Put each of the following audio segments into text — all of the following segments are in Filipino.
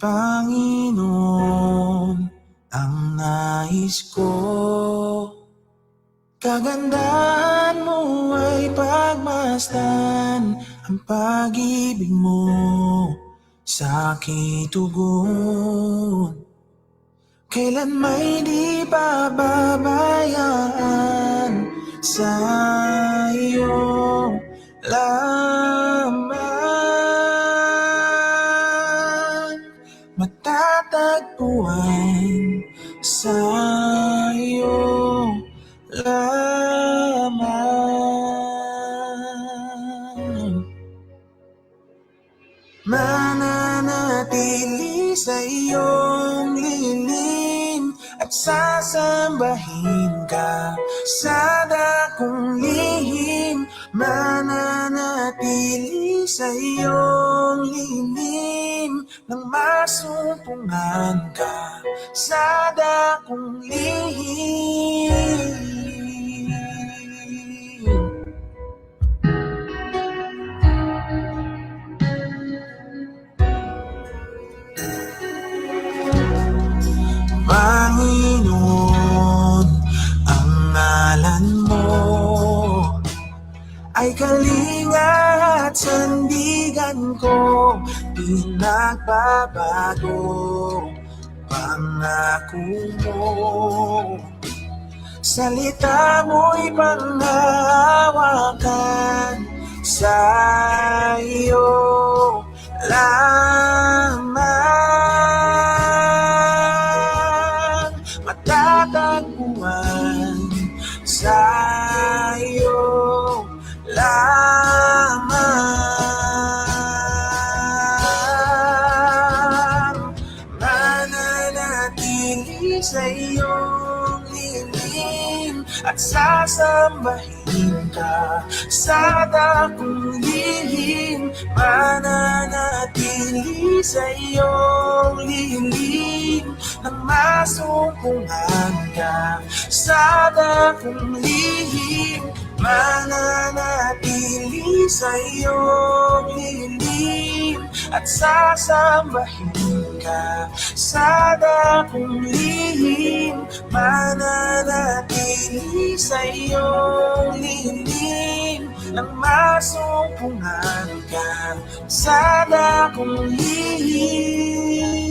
Panginoon, ang nais ko. Kagandahan mo ay pagmasdan, ang pag-ibig mo sa aking tugon. Kailan may di pababayaan, sa iyo lamang matatagpuan, sa iyo lamang. Mananatili sa iyong lilim at sasambahin ka sa dakong lihim. Mananatili sa iyong lilim nang masumpungan ka sa dakong lihim. Panginoon, ang ngalan mo ay kalinga at sandigan ko, pinagbabago pangako mo. Salita mo'y panghahawakan, sa iyo lamang matatagpuan, sa iyo lamang. Mananatili sa iyong lilim at sasambahin ka sa dakong lihim. Mananatili sa iyong lilim nang masumpungan ka sa dakong lihim. Mananatili sa iyong lilim at sasambahin ka sa dakong lihim. Mananatili sa iyong lilim nang masumpungan ka sa dakong lihim.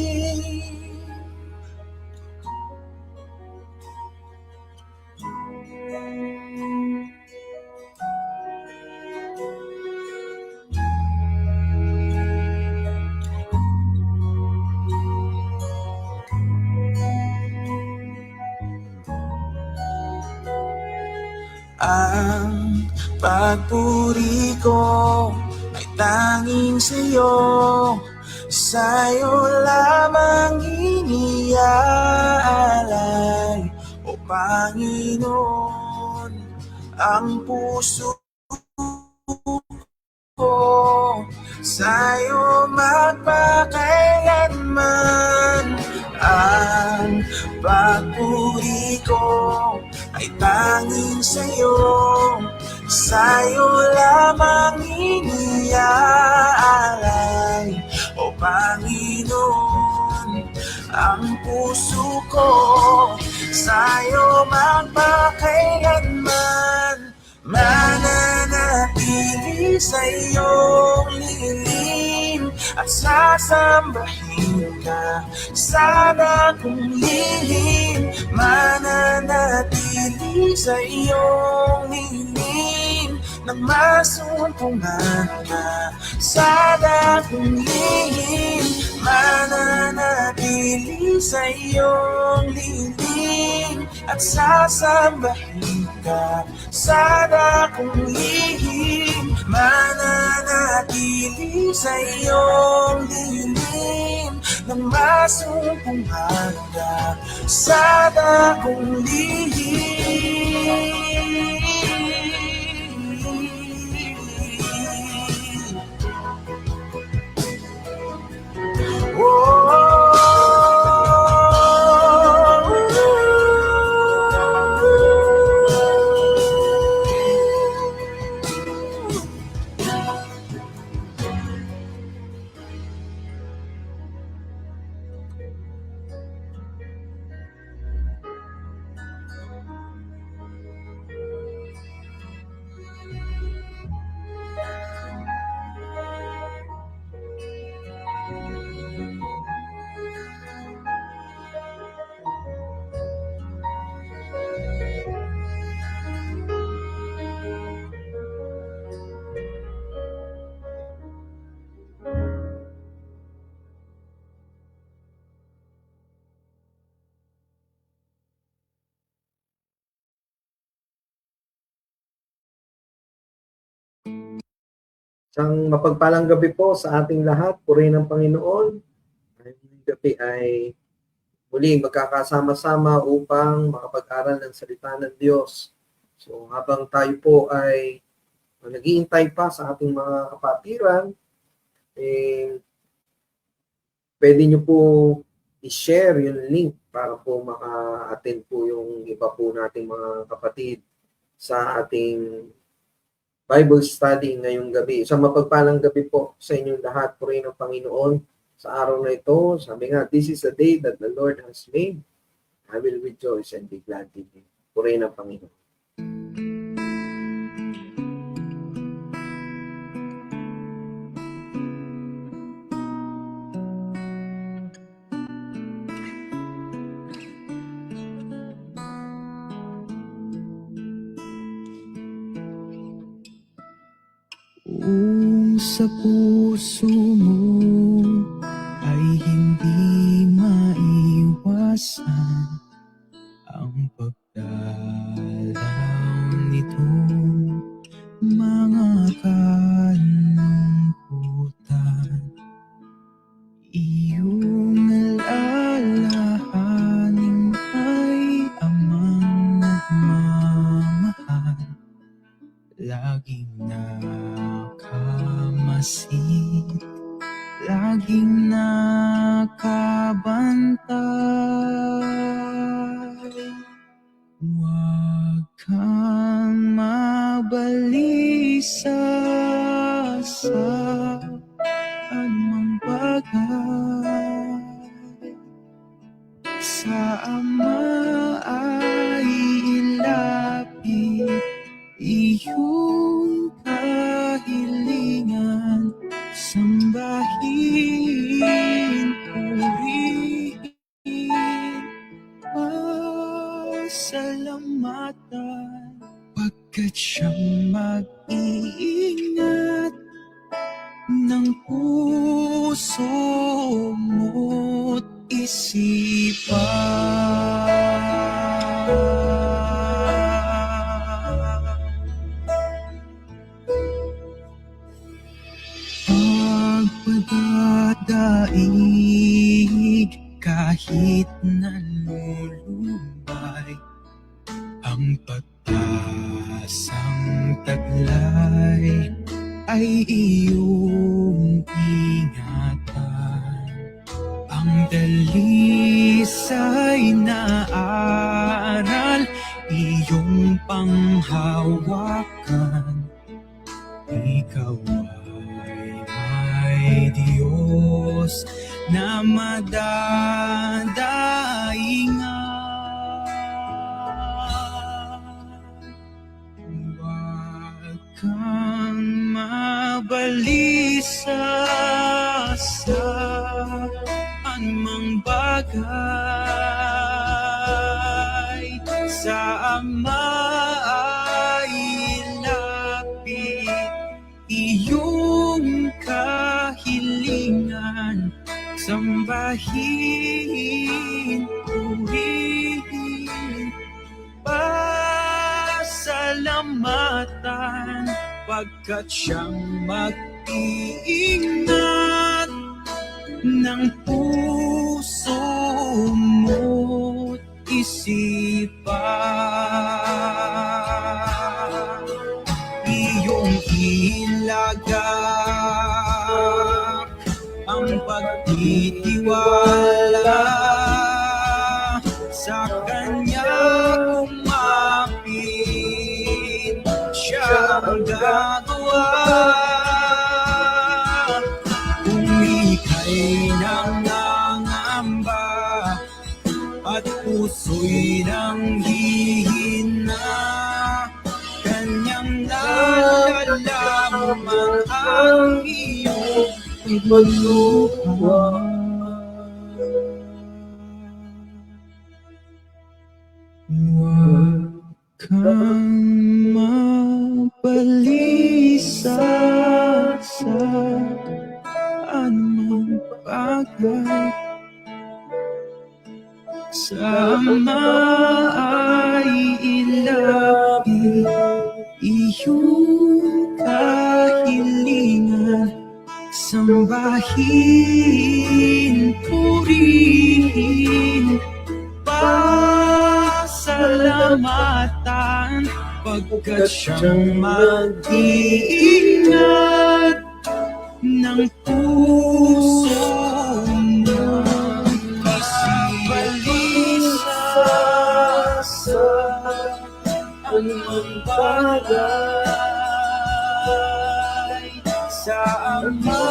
Ang pagpuri ko ay tanging sa'yo, sa'yo lamang iniaalay, o Panginoon, ang puso ko sa'yo magpakailanman. Ang pagpuri ko ay tanging sa'yo, sa'yo lamang iniaalay, o Panginoon, ang puso ko sa'yo magpakailanman. Mananatili sa iyong lilim at sasambahin ka sa dakong lihim. Mananatili sa iyong lilim nang masumpungan ka sa dakong lihim. Mananatili sa iyong lilim at sasambahin ka sa dakong lihim. Mananatili sa iyong lilim nang masumpungan ka sa dakong lihim. Isang mapagpalang gabi po sa ating lahat. Purihin ng Panginoon. Ngayong gabi ay muling magkakasama-sama upang makapag-aral ng salita ng Diyos. So habang tayo po ay nag-iintay pa sa ating mga kapatiran, pwede nyo po i-share yung link para po maka-attend po yung iba po nating mga kapatid sa ating Bible study ngayong gabi. Isang mapagpalang gabi po sa inyong lahat. Purihin ng Panginoon sa araw na ito. Sabi nga, this is the day that the Lord has made. I will rejoice and be glad in Him. Purihin ng Panginoon. Kung sa puso mo ay hindi maiwasan ang pagdalaw nitong mga kalungkutan, iyong alalahanin ay amang nagmamahal, laging nakamasid, laging nakabantay. Huwag kang mabalisa sa anumang bagay. Sa Ama ay ilapit iyong kahilingan, sambahin, purihin, pasalamatan, pagkat siyang mag-iingat ng puso mo't isipan. Pagpadadaig kahit nalulumbay, ang pag-asang taglay ay iyong ingatan. Ang dalisay na aral iyong panghawakan. Ikaw ay may Diyos na madadaingan. Huwag kang mabalisa sa anumang bagay. Sa Ama ay ilapit iyong kahilingan, sambahin, purihin, pasalamatan, pagkat siyang mag-iingat ng puso mo't isipan. Iyong ilagak ang pagtitiwala sa Kanya, kumapit siya ang gagawa. Kung ika'y nangangamba at puso'y nanghihina, Kanyang nalalaman ang iyong pagluha. Huwag kang mabalisa sa anumang bagay. Sa Ama ay ilapit iyong kahilingan, Sambahin, purihin, pasalamatan, pagkat siyang mag-iingat ng puso ng isibalisa sa anumang bagay sa Ama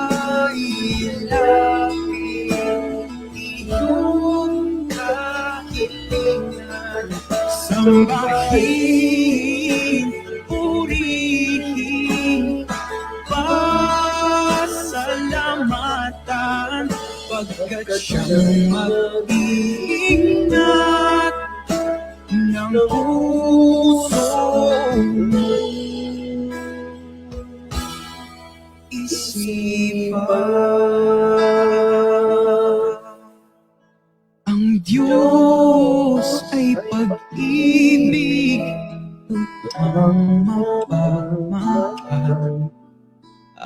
ay ilapit iyong kahilingan. Sambahin, purihin, pasalamatan, pagkat siyang mag-iingat ng puso mong isipan. Ang Diyos ay pag-ibig, lutang mapagmahal.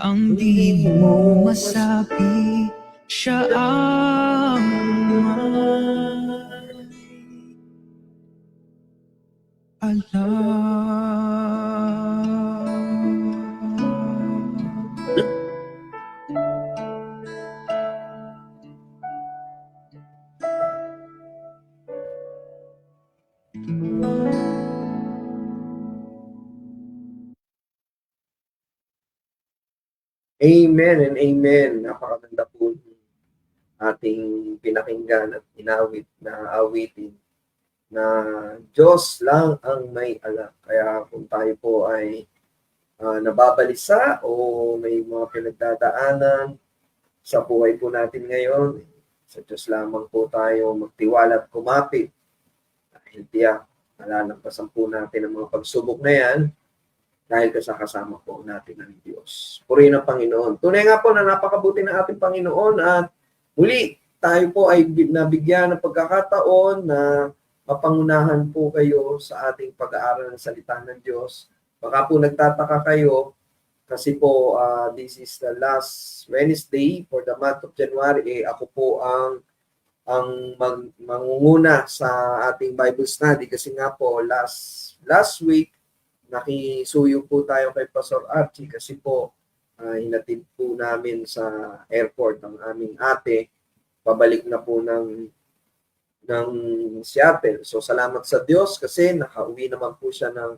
Ang di mo masabi, siya ang may alam. Amen and amen. Napakaganda po ating pinakinggan at inawit na awitin na Diyos lang ang may alam. Kaya kung tayo po ay nababalisa o may mga pinagdadaanan sa buhay po natin ngayon, sa Diyos lamang po tayo magtiwala at kumapit. Dahil tiyak, malalampasan po natin ang mga pagsubok na yan dahil kasama po natin ang Diyos. Purihin ang Panginoon. Tunay nga po na napakabuti ng ating Panginoon at muli tayo po ay nabigyan ng pagkakataon na mapangunahan po kayo sa ating pag-aaral ng salita ng Diyos. Baka po nagtataka kayo kasi po this is the last Wednesday for the month of January. Ako po ang mangunguna sa ating Bible study kasi nga po last week nakisuyo po tayo kay Pastor Archie kasi po hinatid po namin sa airport ang aming ate. Pabalik na po ng Seattle. So salamat sa Diyos kasi nakauwi naman po siya ng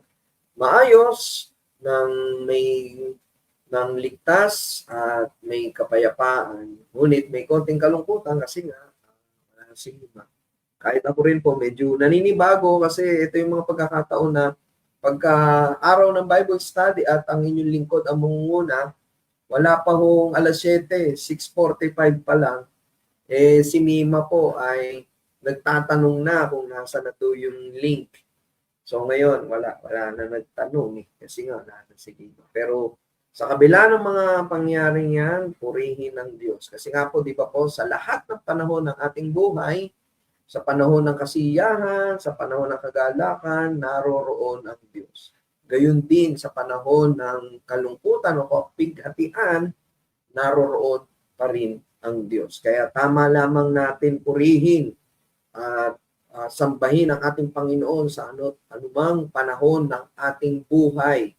maayos, ng ligtas at may kapayapaan. Ngunit may konting kalungkutan kasi nga kahit ako rin po medyo naninibago kasi ito yung mga pagkakataon na pagka araw ng Bible study at ang inyong lingkod ang mangunguna, wala pa hong alas 7, 6:45 pa lang, si Mima po ay nagtatanong na kung nasa na to yung link. So ngayon, wala na nagtanong kasi nga wala na si Mima. Pero sa kabila ng mga pangyaring yan, purihin ng Diyos. Kasi nga po, di ba po, sa lahat ng panahon ng ating buhay, sa panahon ng kasiyahan, sa panahon ng kagalakan, naroroon ang Diyos. Gayun din sa panahon ng kalungkutan o kapighatian, naroroon pa rin ang Diyos. Kaya tama lamang natin purihin at sambahin ang ating Panginoon sa anumang panahon ng ating buhay.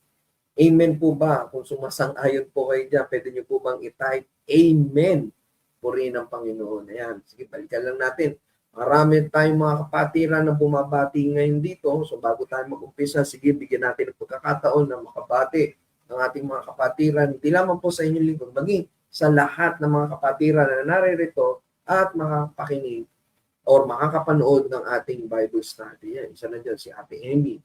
Amen po ba? Kung sumasang-ayon po kayo dyan, pwede nyo po bang i-type Amen? Purihin ang Panginoon. Ayan. Sige, balikan lang natin. Marami tayong mga kapatiran na bumabati ngayon dito. So bago tayo mag-umpisa, sige, bigyan natin ng pagkakataon na makabati ng ating mga kapatiran. Hindi lamang po sa inyong lingkod, maging sa lahat ng mga kapatiran na naririto at makapakinig or makakapanood ng ating Bible study. Yan, isa na dyan si Ate Amy.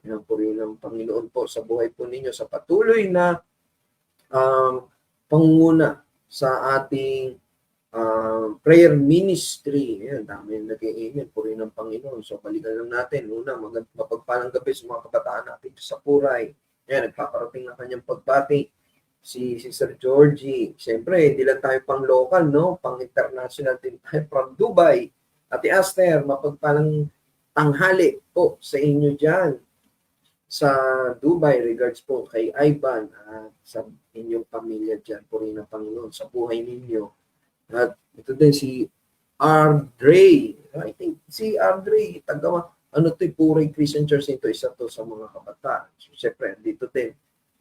Yan po rin ang Panginoon po sa buhay po ninyo sa patuloy na pangunguna sa ating prayer ministry. Ayan, dami nag-i-amen po rin ng Panginoon. So, balikan lang natin. Una, mapagpalang gabi sa mga kabataan natin sa Puray. Ayan, nagpaparating na kanyang pagbati. Si Sir Georgie. Siyempre, hindi lang tayo pang local, no? Pang international din tayo from Dubai. Ate Aster, mapagpalang tanghali po sa inyo dyan. sa Dubai. Regards po kay Ivan at sa inyong pamilya dyan. Purihin ng Panginoon sa buhay ninyo. At ito din si Ardre. I think si Ardre, ano to, Puray Christian Church ito, isa to sa mga kabataan. So, syempre, dito din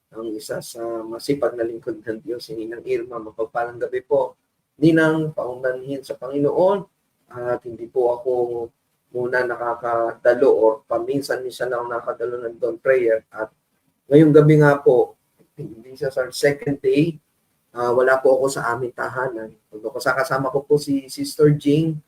ang isa sa masipag na lingkod ng Diyos, si Ninang Irma. Mapagpalang gabi po. Ninang, paundanhin sa Panginoon. At hindi po ako muna nakakadalo or paminsan-minsan lang nakakadalo ng dawn prayer. At ngayong gabi nga po, this is our second day. Wala po ako sa aming tahanan. Kasama ko po si Sister Jing.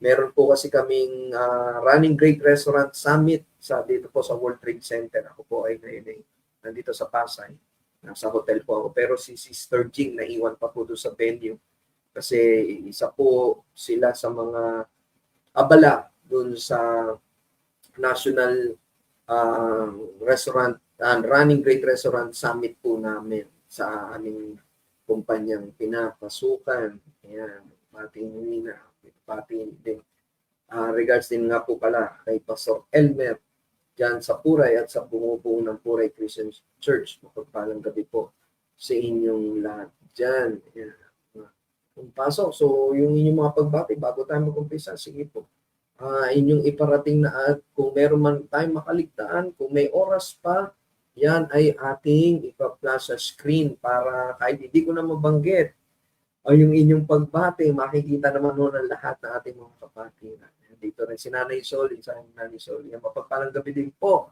Meron po kasi kaming Running Great Restaurant Summit dito po sa World Trade Center. Ako po ay ngayon nandito sa Pasay. Nasa hotel po ako. Pero si Sister Jing naiwan pa po doon sa venue. Kasi isa po sila sa mga abala doon sa National Restaurant and Running Great Restaurant Summit po namin sa aming kumpanyang pinapasukan. Ayan, pating Nina, pating din. Regards din nga po pala kay Pastor Elmer dyan sa Puray at sa bumubuo ng Puray Christian Church. Mapagpalang gabi po sa inyong lahat dyan. Ayan. Kung pasok, so yung inyong mga pagbati, bago tayo mag-umpisa, sige po. Inyong iparating na at kung meron man tayong makaligtaan, kung may oras pa, yan ay ating ipa-flash sa screen para kahit hindi ko na mabanggit o yung inyong pagbati, makikita naman ho ng lahat ng ating mga kapatiran. Dito rin si Nanay Sol, isa yung Nanay Sol. Yan, mapagpalang gabi din po.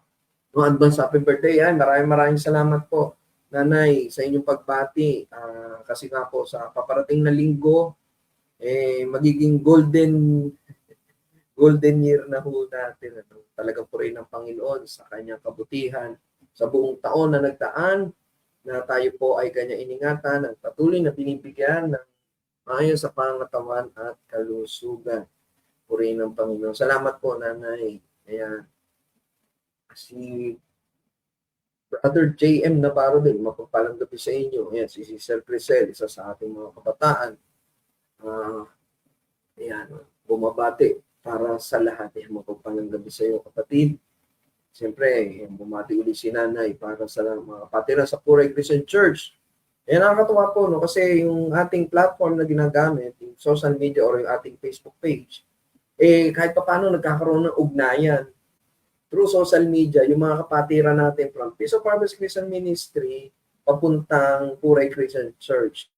No, advance happy birthday. Yan, maraming salamat po, Nanay, sa inyong pagbati. Kasi nga po sa paparating na linggo, magiging golden year na ho natin. Talagang purihin ng Panginoon sa kanyang kabutihan sa buong taon na nagdaan, na tayo po ay kanya iningatan at patuloy na binibigyan ng maayos sa pangatawan at kalusugan. Purihin ng Panginoon. Salamat po, Nanay. Ayan. Si Brother JM Navarro din, mapagpalang gabi sa inyo. Ayan, si Cecil Crisel, isa sa ating mga kabataan. Ayan, bumabati para sa lahat. Ayan, mapagpalang gabi sa iyo, kapatid. Siyempre, bumati ulit si Nanay para sa mga kapatira sa Puray Christian Church. Ayan, nakakatuwa po, no? Kasi yung ating platform na ginagamit, yung social media or yung ating Facebook page, kahit pa paano nagkakaroon ng ugnayan through social media, yung mga kapatira natin from Peace of Harvest Christian Ministry papuntang Puray Christian Church.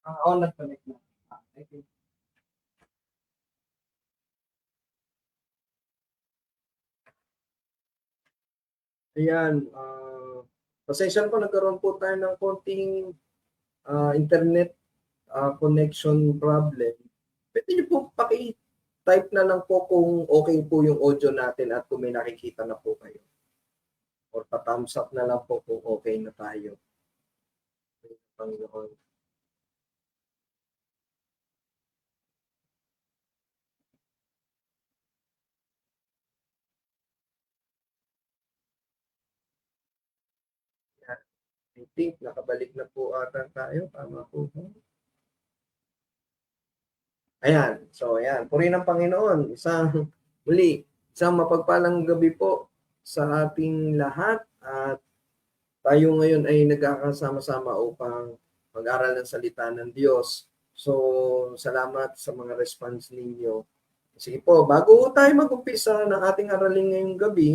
Nag-connect na. Okay. Ayan, pasensya po, nagkaroon po tayo ng konting internet connection problem. Pwede niyo po paki-type na lang po kung okay po yung audio natin at kung may nakikita na po kayo. Or pa-thumbs up na lang po kung okay na tayo. Panginoon. I think nakabalik na po ata tayo. Tama po. Ayan. So, ayan. Purihin ng Panginoon. Isang mapagpalang gabi po sa ating lahat. At tayo ngayon ay nagkakasama-sama upang mag-aral ng salita ng Diyos. So, salamat sa mga response ninyo. Sige po, bago tayo mag-umpisa ng ating aralin ngayong gabi,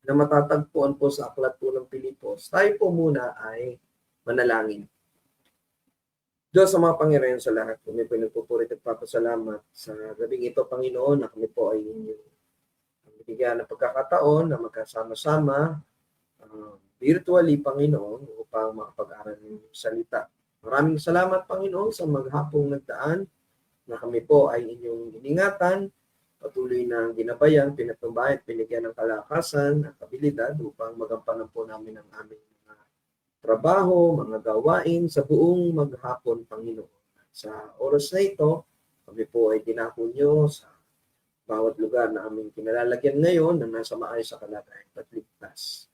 na matatagpuan po sa aklat po ng Pilipos, tayo po muna ay manalangin. Diyos sa mga Panginoon sa lahat, kami po nagpupuri at papasalamat sa gabing ito, Panginoon, na kami po ay inyong binigyan ng pagkakataon na magkasama-sama virtually, Panginoon, upang makapag-aral ng salita. Maraming salamat, Panginoon, sa maghapong nagdaan na kami po ay inyong iningatan, patuloy na ginabayan, pinatumbay at binigyan ng kalakasan at abilidad upang magampanan po namin ang aming mga trabaho, mga gawain sa buong maghapon, Panginoon. Sa oras na ito, kami po ay dinako nyo sa bawat lugar na aming kinalalagyan ngayon na nasa maayos sa kalagayan at ligtas.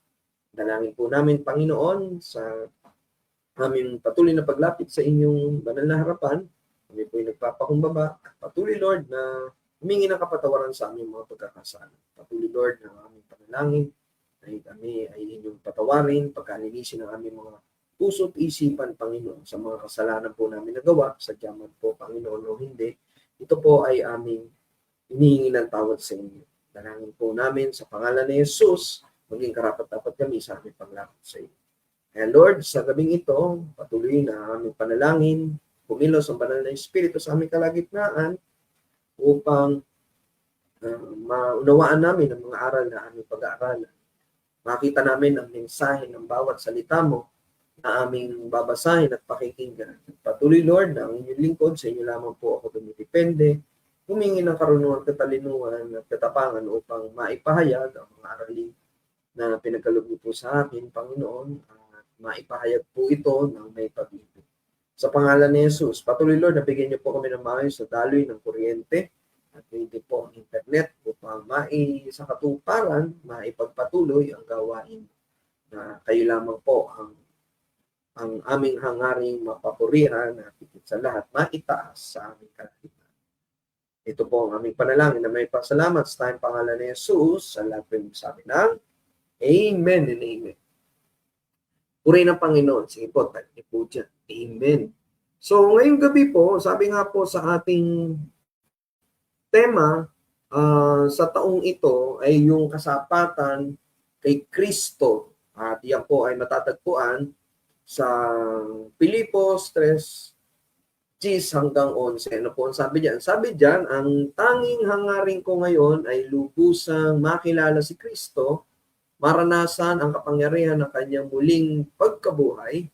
Dalangin po namin, Panginoon, sa aming patuloy na paglapit sa inyong banal na harapan. Kami po ay nagpapakumbaba at patuloy, Lord, na humingi ng kapatawaran sa aming mga pagkakasala. Patuloy, Lord, na aming panalangin ay kami ay inyong patawarin, pagkalinisin ng aming mga puso't isipan, Panginoon, sa mga kasalanan po namin nagawa, sadya man po, Panginoon, o hindi. Ito po ay aming hinihingi ng tawad sa inyo. Dalangin po namin sa pangalan ni Jesus, maging karapat-dapat kami sa aming paglapit sa iyo. Kaya Lord, sa gabing ito, patuloy na aming panalangin, kumilos ang banal na Espiritu sa aming kalagitnaan upang maunawaan namin ang mga aral na aming pag-aaralan. Makita namin ang mensahe ng bawat salita mo na aming babasahin at pakikinggan. Patuloy, Lord, na ang inyong lingkod, sa inyo lamang po ako dumidepende, humingi ng karunungan, katalinuhan at katapangan upang maipahayag ang mga aralin na pinagkaloob po sa akin, Panginoon, at maipahayag po ito ng may pag-ibig. Sa pangalan ni Jesus, patuloy, Lord, nabigyan niyo po kami ng maayos sa daloy ng kuryente at hindi po ang internet upang sa katuparan, maipagpatuloy ang gawain na kayo lamang po ang aming hangaring mapapurihan at higit sa lahat, maitaas sa aming kalagitnaan. Ito po ang aming panalangin na may pasalamat sa tayong pangalan ni Jesus sa lahat ng sabi ng Amen and Amen. Puri ng Panginoon. Sige po, tayo po dyan. Amen. So, ngayong gabi po, sabi nga po sa ating tema sa taong ito ay yung kasapatan kay Kristo. At yan po ay matatagpuan sa Pilipos 3:10 hanggang 11. Ano po ang sabi diyan? Sabi diyan, ang tanging hangarin ko ngayon ay lubusang makilala si Kristo, maranasan ang kapangyarihan ng kanyang muling pagkabuhay,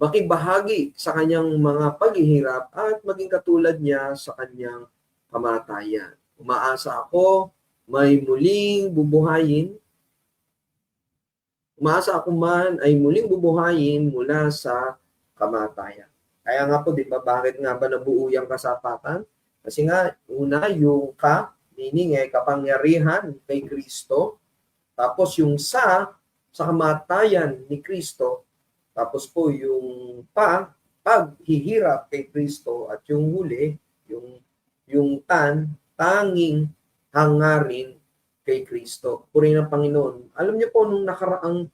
makibahagi sa kanyang mga paghihirap at maging katulad niya sa kanyang kamatayan. Umaasa ako may muling bubuhayin. Umaasa ako man ay muling bubuhayin mula sa kamatayan. Kaya nga po, di ba, bakit nga ba nabuo yung kasapatan? Kasi nga, una, yung meaning kapangyarihan kay Kristo. Tapos yung sa kamatayan ni Kristo. Tapos po yung paghihirap kay Kristo. At yung huli, yung tanging hangarin kay Kristo. Puri ng Panginoon. Alam niyo po, nung nakaraang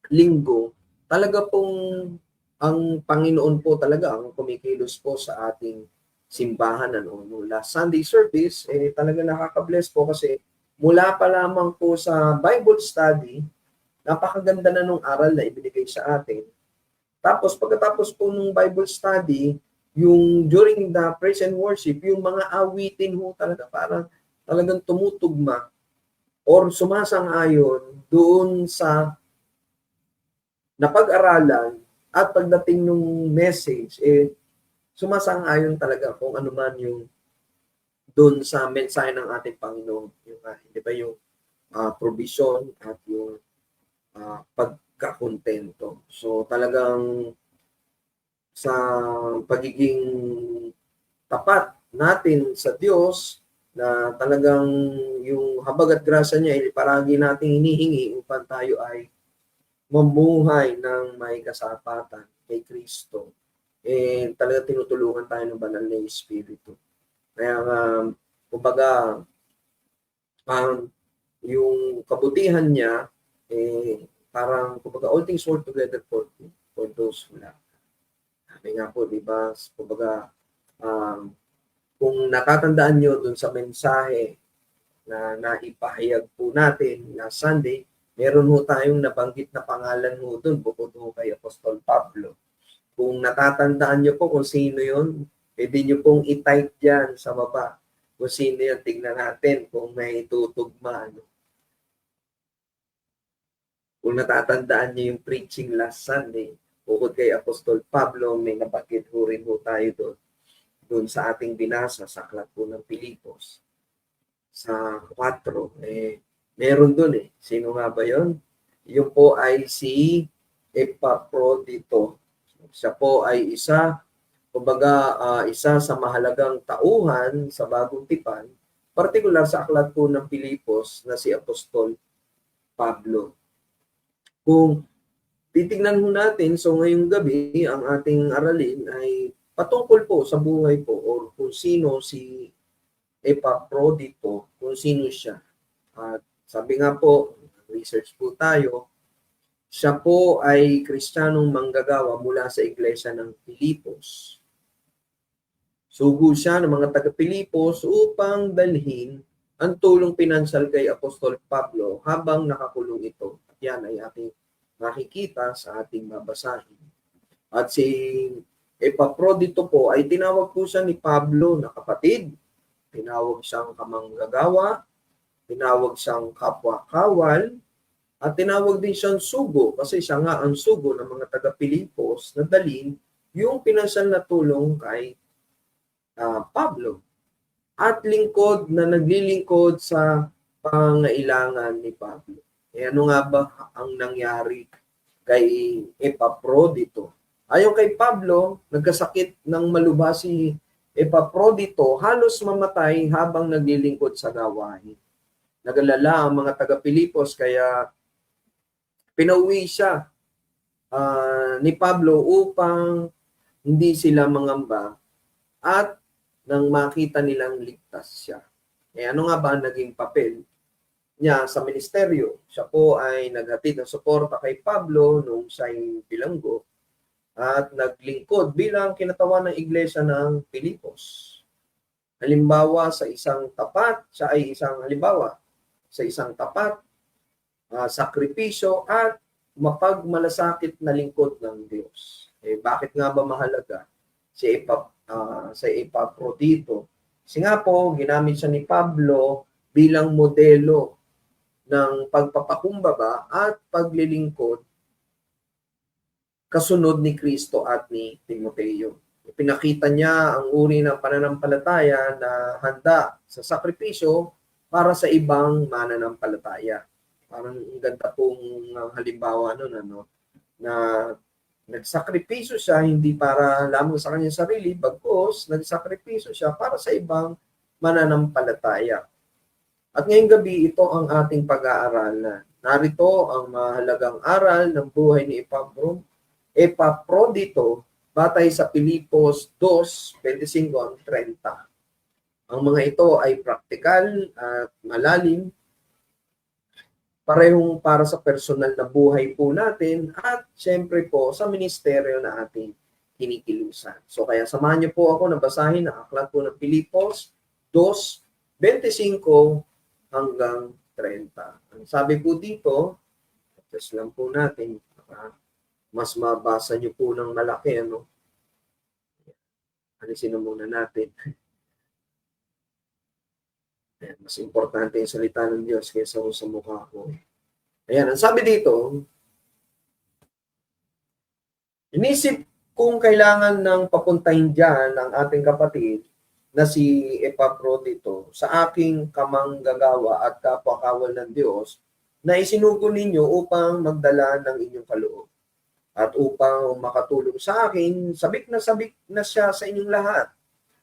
linggo, talaga pong ang Panginoon po talaga ang kumikilos po sa ating simbahan. Nung last Sunday service, talaga nakaka-bless po kasi mula pa lamang po sa Bible study, napakaganda na nung aral na ibinigay sa atin. Tapos pagkatapos po nung Bible study, yung during the praise and worship, yung mga awitin ho talaga parang talagang tumutugma or sumasang-ayon doon sa napag-aralan at pagdating nung message, sumasang-ayon talaga kung ano man yung doon sa mensahe ng ating Panginoon. Yung, di ba, yung provision at yung pagkakontento. So talagang sa pagiging tapat natin sa Diyos na talagang yung habag at grasya niya ay palagi nating hinihingi upang tayo ay mamuhay ng may kasapatan kay Kristo. Talaga tinutulungan tayo ng banal na Espiritu. Kaya kumbaga, yung kabutihan niya, parang, kumbaga, all things work together for those who love. Sabi nga po, di ba, kumbaga, kung natatandaan nyo dun sa mensahe na naipahayag po natin na Sunday, meron ho tayong nabanggit na pangalan ho dun, bukod ho kay Apostol Pablo. Kung natatandaan nyo po kung sino yun, pwede nyo pong i-type dyan sa baba kung sino yun. Tignan natin kung may tutugma. Kung natatandaan nyo yung preaching last Sunday, bukod kay Apostol Pablo, may nabanggit ho rin ho tayo doon sa ating binasa sa aklat po ng Pilipos. Sa 4, meron doon Sino nga ba yun? Yung po ay si Epaprodito. Siya po ay isa sa mahalagang tauhan sa Bagong Tipan, partikular sa aklat po ng Pilipos na si Apostol Pablo. Kung titignan ho natin, so ngayong gabi, ang ating aralin ay patungkol po sa buhay po or kung sino si Epaprodito, kung sino siya. At sabi nga po, research po tayo, siya po ay Kristiyanong manggagawa mula sa iglesia ng Pilipos. Sugo siya ng mga taga-Pilipos upang dalhin ang tulong pinansyal kay Apostol Pablo habang nakakulong ito. At yan ay ating makikita sa ating babasahin. At si Epaprodito po ay tinawag po siya ni Pablo na kapatid, tinawag siyang kamanggagawa, tinawag siyang kapwa-kawal, at tinawag din siyang sugo kasi siya nga ang sugo ng mga taga-Pilipos na dalhin yung pinansyal na tulong kay Pablo at lingkod na naglilingkod sa pangailangan ni Pablo. Ano nga ba ang nangyari kay Epaprodito? Ayon kay Pablo, nagkasakit ng malubha si Epaprodito, halos mamatay habang naglilingkod sa gawain. Nagalala ang mga taga-Pilipos kaya pinauwi siya ni Pablo upang hindi sila mangamba at nang makita nilang ligtas siya. Ano nga ba ang naging papel niya sa ministeryo? Siya po ay naghatid ng suporta kay Pablo nung siya'y bilanggo at naglingkod bilang kinatawan ng iglesia ng Pilipos. Halimbawa sa isang tapat, siya ay isang halimbawa sa isang tapat, sakripisyo at mapagmalasakit na lingkod ng Diyos. Bakit nga ba mahalaga sa Epaprodito? Kasi nga po, ginamit siya ni Pablo bilang modelo ng pagpapakumbaba at paglilingkod kasunod ni Kristo at ni Timoteo. Pinakita niya ang uri ng pananampalataya na handa sa sakripisyo para sa ibang mananampalataya. Parang ganda pong halimbawa nun, na nagsakripisyo siya hindi para lamang sa kanyang sarili, bagkus nagsakripisyo siya para sa ibang mananampalataya. At ngayong gabi, ito ang ating pag-aaralan. Narito ang mahalagang aral ng buhay ni Epaprodito batay sa Pilipos 2:25-30. Ang mga ito ay praktikal at malalim, parehong para sa personal na buhay po natin at syempre po sa ministeryo na ating kinikilusan. So kaya samahan niyo po ako na basahin ang aklat po ng Pilipos 2:25-30. Ang sabi po dito, just lang po natin, mas mabasa nyo po ng malaki, ano? Alisin na muna natin. Ayan, mas importante yung salita ng Diyos kaysa sa mukha ko. Ayan, ang sabi dito, inisip kung kailangan ng papuntahin dyan ng ating kapatid na si Epaprodito sa aking kamanggagawa at kapwa-kawal ng Diyos na isinugo ninyo upang magdala ng inyong kaloob. At upang makatulong sa akin, sabik na siya sa inyong lahat.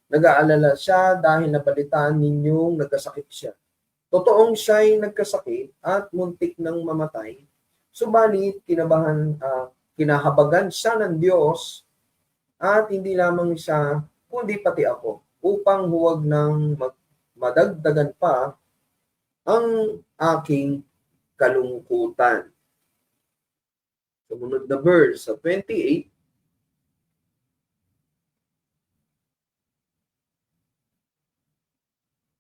Nag-aalala siya dahil nabalitaan ninyong nagkasakit siya. Totoong siya'y nagkasakit at muntik nang mamatay. Subalit, kinahabagan siya ng Diyos at hindi lamang siya, kundi pati ako, upang huwag nang madagdagan pa ang aking kalungkutan. Sumunod na verse sa 28.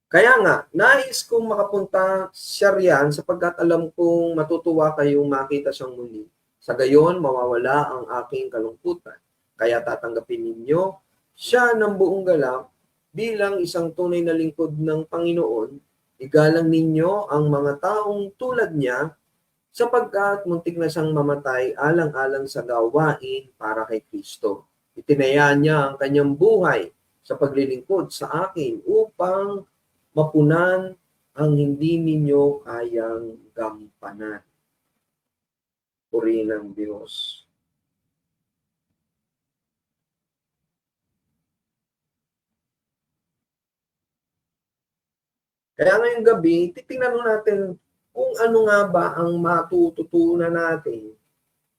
Kaya nga, nais kong makapunta siya riyan sapagkat alam kong matutuwa kayong makita siyang muli. Sa gayon, mawawala ang aking kalungkutan. Kaya tatanggapin ninyo siya ng buong galak bilang isang tunay na lingkod ng Panginoon. Igalang ninyo ang mga taong tulad niya sapagkat muntik na siyang mamatay alang-alang sa gawain para kay Kristo. Itinaya niya ang kanyang buhay sa paglilingkod sa akin upang mapunan ang hindi ninyo kayang gampanan. Purihin ng Diyos. Kaya ngayong gabi, titingnan natin kung ano nga ba ang matututunan natin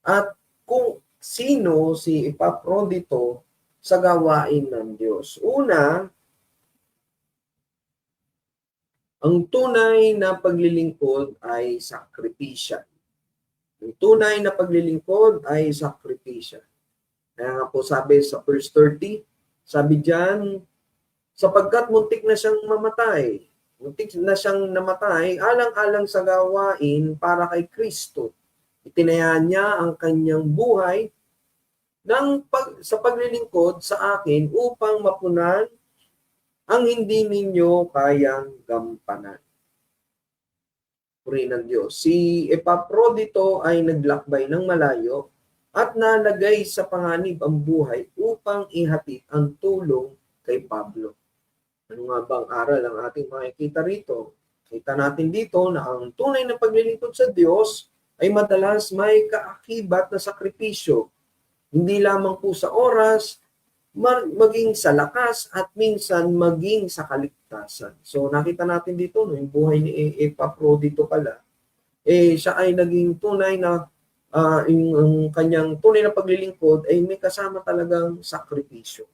at kung sino si Epaprodito sa gawain ng Diyos. Una, ang tunay na paglilingkod ay sakripisya. Ang tunay na paglilingkod ay sakripisya. Kaya nga po sabi sa verse 30, sabi diyan, sapagkat muntik na siyang mamatay. Muntik na siyang namatay alang-alang sa gawain para kay Kristo. Itinaya niya ang kanyang buhay sa paglilingkod sa akin upang mapunan ang hindi ninyo kayang gampanan. Purihin ng Diyos. Si Epaprodito ay naglakbay ng malayo at nalagay sa panganib ang buhay upang ihatid ang tulong kay Pablo. Ano nga bang aral ang ating makikita rito? Kita natin dito na ang tunay na paglilingkod sa Diyos ay madalas may kaakibat na sakripisyo. Hindi lamang po sa oras, maging sa lakas at minsan maging sa kaligtasan. So nakita natin dito no, yung buhay ni Epaprodito pala, siya ay naging tunay na yung kanyang tunay na paglilingkod ay may kasama talagang sakripisyo.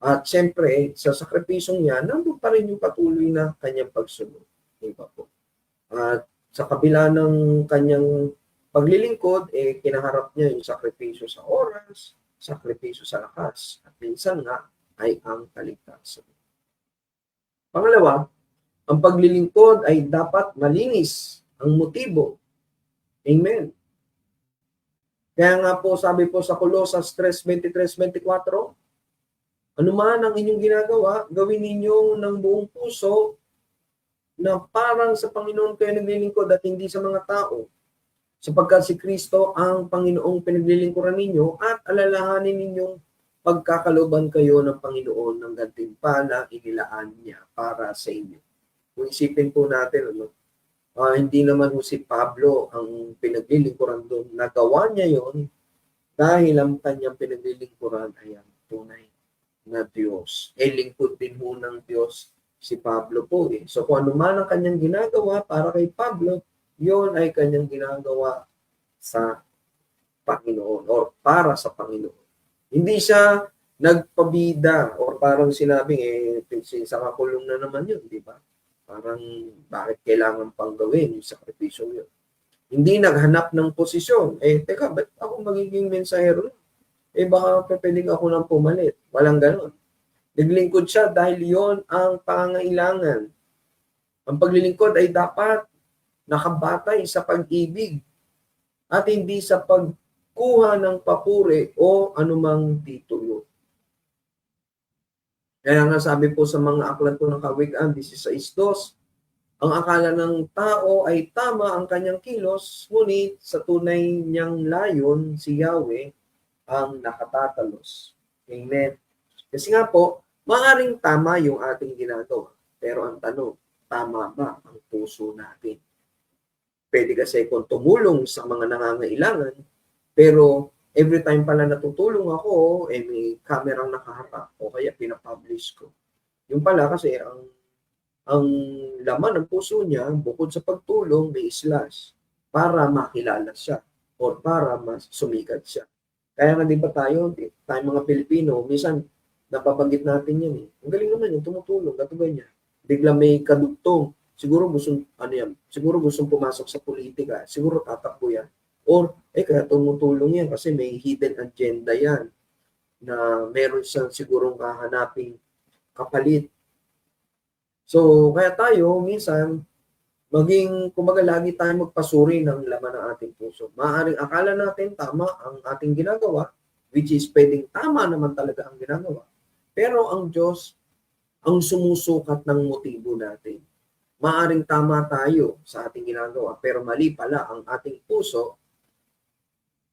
At siyempre, sa sakripisyong niya, nandun pa rin yung patuloy na kanyang pagsunod. Diba po? At sa kabila ng kanyang paglilingkod, kinaharap niya yung sakripisyo sa oras, sakripisyo sa lakas, at minsan nga ay ang kaligtasan. Pangalawa, ang paglilingkod ay dapat malinis ang motibo. Amen. Kaya nga po, sabi po sa Colosas 3:23-24, ano man ang inyong ginagawa, gawin ninyo ng buong puso na parang sa Panginoon kayo naglilingkod at hindi sa mga tao. Sapagkat si Kristo ang Panginoong pinaglilingkuran ninyo at alalahanin ninyong pagkakalooban kayo ng Panginoon ng gantimpala inilaan niya para sa inyo. Kung isipin po natin, hindi naman si Pablo ang pinaglilingkuran doon. Nagawa niya yon dahil ang kanyang pinaglilingkuran ay ang tunay na Diyos. Lingkod din ho ng Diyos si Pablo po. So kung ano man ang kanyang ginagawa para kay Pablo, yon ay kanyang ginagawa sa Panginoon or para sa Panginoon. Hindi siya nagpabida or parang sinabing sa kakulong na naman yun, di ba? Parang bakit kailangan pang gawin yung sakripisyo yun? Hindi naghanap ng posisyon. Teka, ba't ako magiging mensahero? Baka pwedeng ako nang pumalit. Walang ganon. Naglingkod siya dahil yon ang pangangailangan. Ang paglilingkod ay dapat nakabatay sa pag-ibig at hindi sa kuha ng papuri o anumang titulo. Kaya nga sabi po sa mga aklat ko ng Kawikaan 16:2, ang akala ng tao ay tama ang kanyang kilos, ngunit sa tunay niyang layon si Yahweh ang nakatatalos. Amen. Kasi nga po, maaaring tama yung ating ginagawa. Pero ang tanong, tama ba ang puso natin? Pwede kasi kung tumulong sa mga nangangailangan, pero every time pala natutulong ako, may kamerang nakaharap o kaya pinapublish ko. Yung pala kasi ang laman ng puso niya, bukod sa pagtulong, may slash para makilala siya o para mas sumikat siya. Kaya nga di ba tayo mga Pilipino, minsan napabanggit natin yan eh. Ang galing naman yung tumutulong, katulad niya. Bigla may kadugtong, siguro siguro gustong pumasok sa politika, siguro tatakbo yan. Or, kaya tumutulong yan kasi may hidden agenda yan na meron siyang sigurong hahanaping kapalit. So, kaya tayo, minsan, kumbaga lagi tayo magpasuri ng laman ng ating puso. Maaaring akala natin tama ang ating ginagawa, which is pwedeng tama naman talaga ang ginagawa. Pero ang Diyos, ang sumusukat ng motibo natin. Maaaring tama tayo sa ating ginagawa, pero mali pala ang ating puso,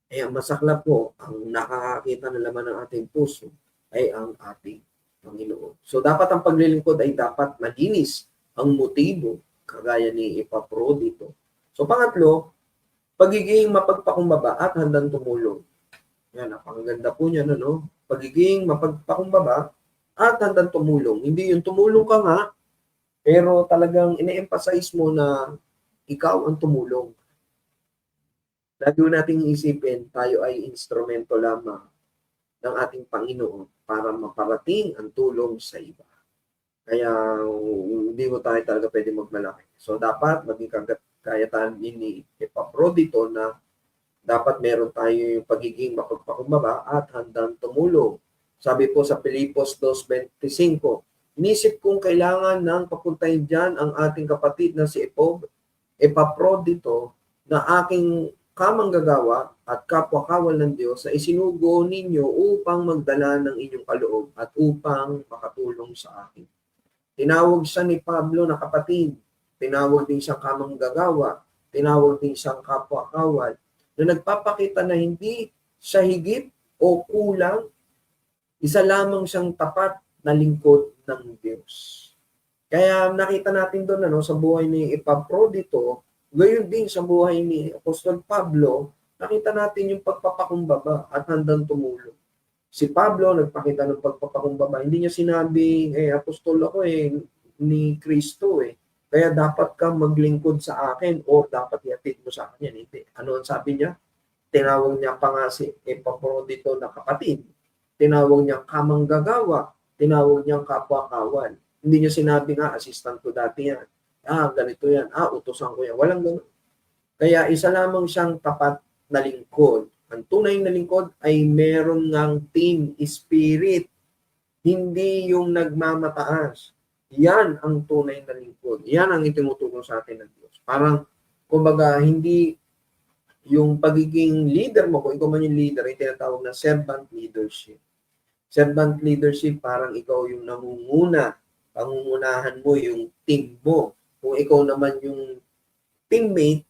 ang masaklap po, ang nakakakita ng laman ng ating puso ay ang ating Panginoon. So dapat ang paglilingkod ay dapat malinis ang motibo, kagaya ni Epaprodito. So pangatlo, pagiging mapagpakumbaba at handang tumulong. Yan, napakaganda po niya, no? Pagiging mapagpakumbaba at handang tumulong. Hindi yung tumulong ka nga, pero talagang ine-emphasize mo na ikaw ang tumulong. Lagi nating isipin, tayo ay instrumento lamang ng ating Panginoon para maparating ang tulong sa iba. Kaya hindi mo tayo talaga pwede magmalaki. So dapat maging kagayatan ni Epaprodito na dapat meron tayo yung pagiging mapagpakumbaba at handang tumulong. Sabi po sa Filipos 2:25, inisip kong kailangan ng papuntahin dyan ang ating kapatid na si Epaprodito na aking kamanggagawa at kapwa-kawal ng Diyos sa isinugo ninyo upang magdala ng inyong kaloob at upang makatulong sa akin. Tinawag siya ni Pablo na kapatid, tinawag din siyang kamanggagawa, tinawag din siyang kapwa-kawal, na nagpapakita na hindi siya higit o kulang, isa lamang siyang tapat na lingkod ng Diyos. Kaya nakita natin doon sa buhay ni Epaprodito, gayon din sa buhay ni Apostol Pablo, nakita natin yung pagpapakumbaba at handang tumulong. Si Pablo nagpakita ng pagpapakumbaba. Hindi niya sinabing, apostol ako ni Kristo kaya dapat kang maglingkod sa akin or dapat ihatid mo sa akin yan. Hindi. Ano ang sabi niya? Tinawag niya pa nga si Epaprodito na kapatid. Tinawag niya kamanggagawa. Tinawag niya kapwa-kawal. Hindi niya sinabi nga, assistant ko dati yan. Ganito yan. Utosan ko yan. Walang gano'n. Kaya isa lamang siyang tapat na lingkod. Ang tunay na lingkod ay meron ngang team spirit. Hindi yung nagmamataas. Yan ang tunay na lingkod. Yan ang itinutulong sa atin ng Diyos. Parang, kumbaga, hindi yung pagiging leader mo, kung ikaw man yung leader, ay tinatawag na servant leadership. Servant leadership, parang ikaw yung namumuna. Pangungunahan mo yung team mo. Kung ikaw naman yung teammate,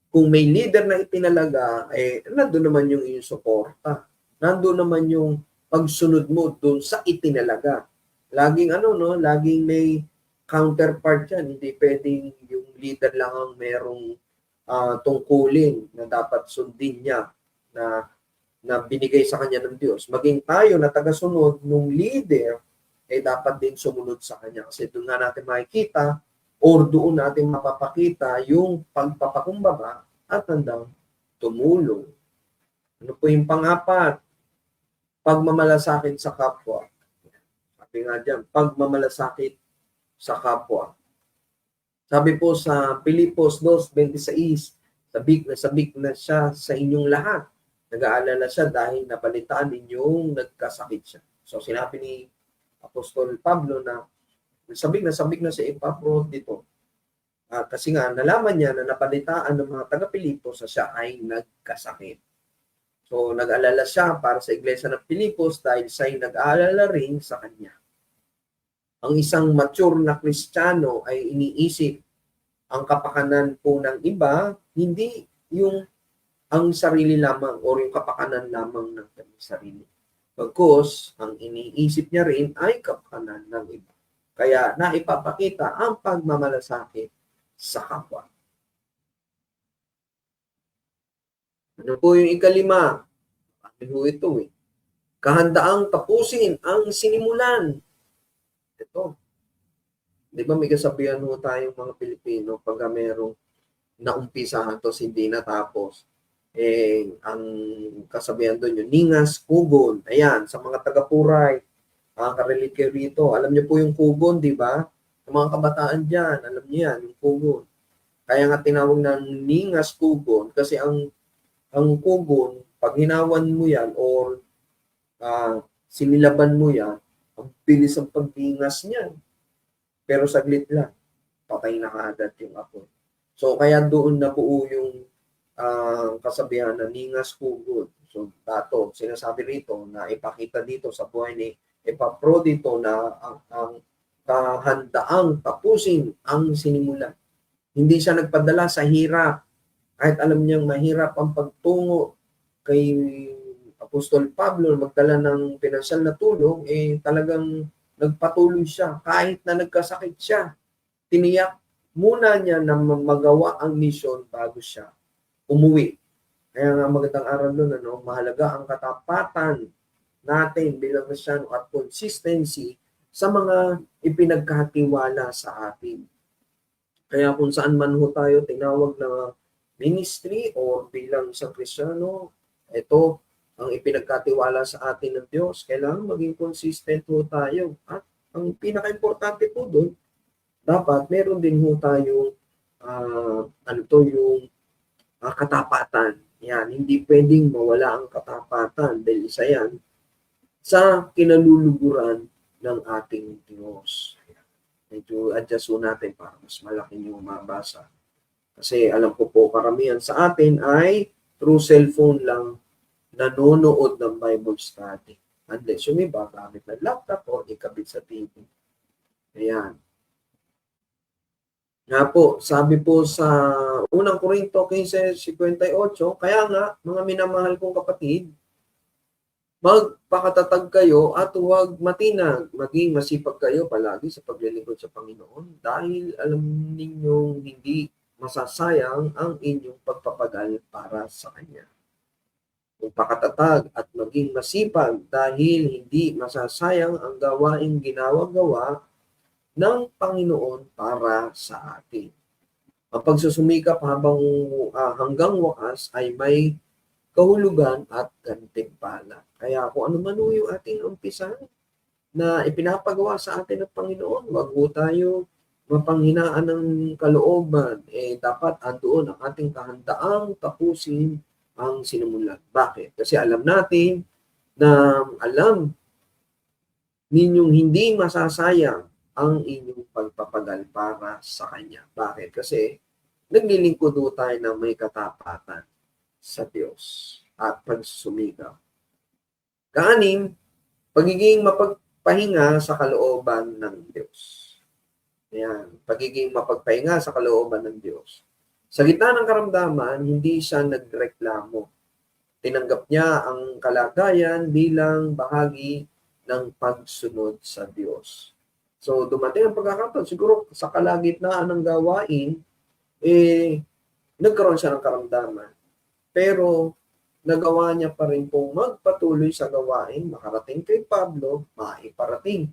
kung may leader na itinalaga, nandun naman yung iyong suporta. Nandun naman yung pagsunod mo doon sa itinalaga. Laging laging may counterpart yan. Hindi pwedeng yung leader lang ang merong tungkulin na dapat sundin niya na binigay sa kanya ng Diyos. Maging tayo na tagasunod ng leader, dapat din sumunod sa kanya. Kasi doon nga natin makikita or doon natin mapapakita yung pagpapakumbaba at handang tumulong. Ano po yung pang-apat? Pagmamalasakit sa kapwa. Sabi nga dyan, pagmamalasakit sa kapwa. Sabi po sa Filipos 2:26, sabik na siya sa inyong lahat. Nag-aalala siya dahil nabalitaan ninyong nagkasakit siya. So sinabi ni Apostol Pablo na sabik na si Epaprodito. Kasi nga, nalaman niya na napalitaan ng mga taga-Pilipos na siya ay nagkasakit. So, nag-alala siya para sa iglesia ng Pilipos dahil siya'y nag-aalala rin sa kanya. Ang isang mature na Kristiyano ay iniisip ang kapakanan po ng iba, hindi yung ang sarili lamang o yung kapakanan lamang ng kanyang sarili. Bagkus, ang iniisip niya rin ay kapakanan ng iba. Kaya naipapakita ang pagmamalasakit sa kapwa. Ano po yung ikalima? Ano po ito eh? Kahandaang tapusin ang sinimulan. Ito. Di ba may kasabihan ho tayong mga Pilipino pag merong naumpisahan to hindi natapos. Ang kasabihan doon yung ningas, kugon. Ayan, sa mga taga-Puray, karelate kayo rito. Alam niyo po yung kugon, di ba? Sa mga kabataan dyan, alam niyo yan, yung kugon. Kaya nga tinawag na ningas, kugon, kasi ang kugon, pag hinawan mo yan or sinilaban mo yan, ang bilis ang pagdingas niyan. Pero saglit lang, patay na kaagad yung apoy. So, kaya doon nabuo yung kasabihan na ningas kugon. So, dato, sinasabi rito na ipakita dito sa buhay ni Epaprodito na ang kahandaang tapusin ang sinimulan. Hindi siya nagpadala sa hirap. Kahit alam niyang mahirap ang pagtungo kay Apostol Pablo magdala ng pinansyal na tulong, talagang nagpatuloy siya. Kahit na nagkasakit siya, tiniyak muna niya na magawa ang mission bago siya umuwi. Kaya nga magandang aral doon, mahalaga ang katapatan natin bilang Kristyano at consistency sa mga ipinagkatiwala sa atin. Kaya kung saan man ho tayo tinawag na ministry o bilang isang Kristyano, ito ang ipinagkatiwala sa atin ng Diyos. Kailangan maging consistent ho tayo. At ang pinaka-importante po doon, dapat meron din ho tayong yung katapatan. Yan, hindi pwedeng mawala ang katapatan dahil isa yan sa kinaluluguran ng ating Diyos. Medyo adjust ho natin para mas malaki yung mabasa. Kasi alam ko po karamihan sa atin ay through cellphone lang nanonood ng Bible study. Unless yung iba gamit ng laptop o ikabit sa TV. Ayan. Nga po, sabi po sa unang Korinto 15:58, kaya nga, mga minamahal kong kapatid, magpakatatag kayo at huwag matinag. Maging masipag kayo palagi sa paglilingkod sa Panginoon dahil alam ninyong hindi masasayang ang inyong pagpapagal para sa Kanya. Magpakatatag at maging masipag dahil hindi masasayang ang gawaing ginawa-gawa ng Panginoon para sa atin. Ang pagsusumikap hanggang wakas ay may kahulugan at gantimpala. Kaya kung ano man yung ating umpisa na ipinapagawa sa atin ng Panginoon, wag po tayo mapanghinaan ng kalooban. Dapat andoon ang ating kahandaang tapusin ang sinimulan. Bakit? Kasi alam natin na alam ninyong hindi masasayang ang inyong pagpapagal para sa Kanya. Bakit? Kasi naglilingkod tayo ng may katapatan sa Diyos at pagsusumikap. Kaanim, pagiging mapagpahinga sa kalooban ng Diyos. Ayan, pagiging mapagpahinga sa kalooban ng Diyos. Sa gitna ng karamdaman, hindi siya nagreklamo. Tinanggap niya ang kalagayan bilang bahagi ng pagsunod sa Diyos. So, dumating ang pagkakataon, siguro sa kalagitnaan ng gawain, nagkaroon siya ng karamdaman. Pero, nagawa niya pa rin pong magpatuloy sa gawain, makarating kay Pablo, maiparating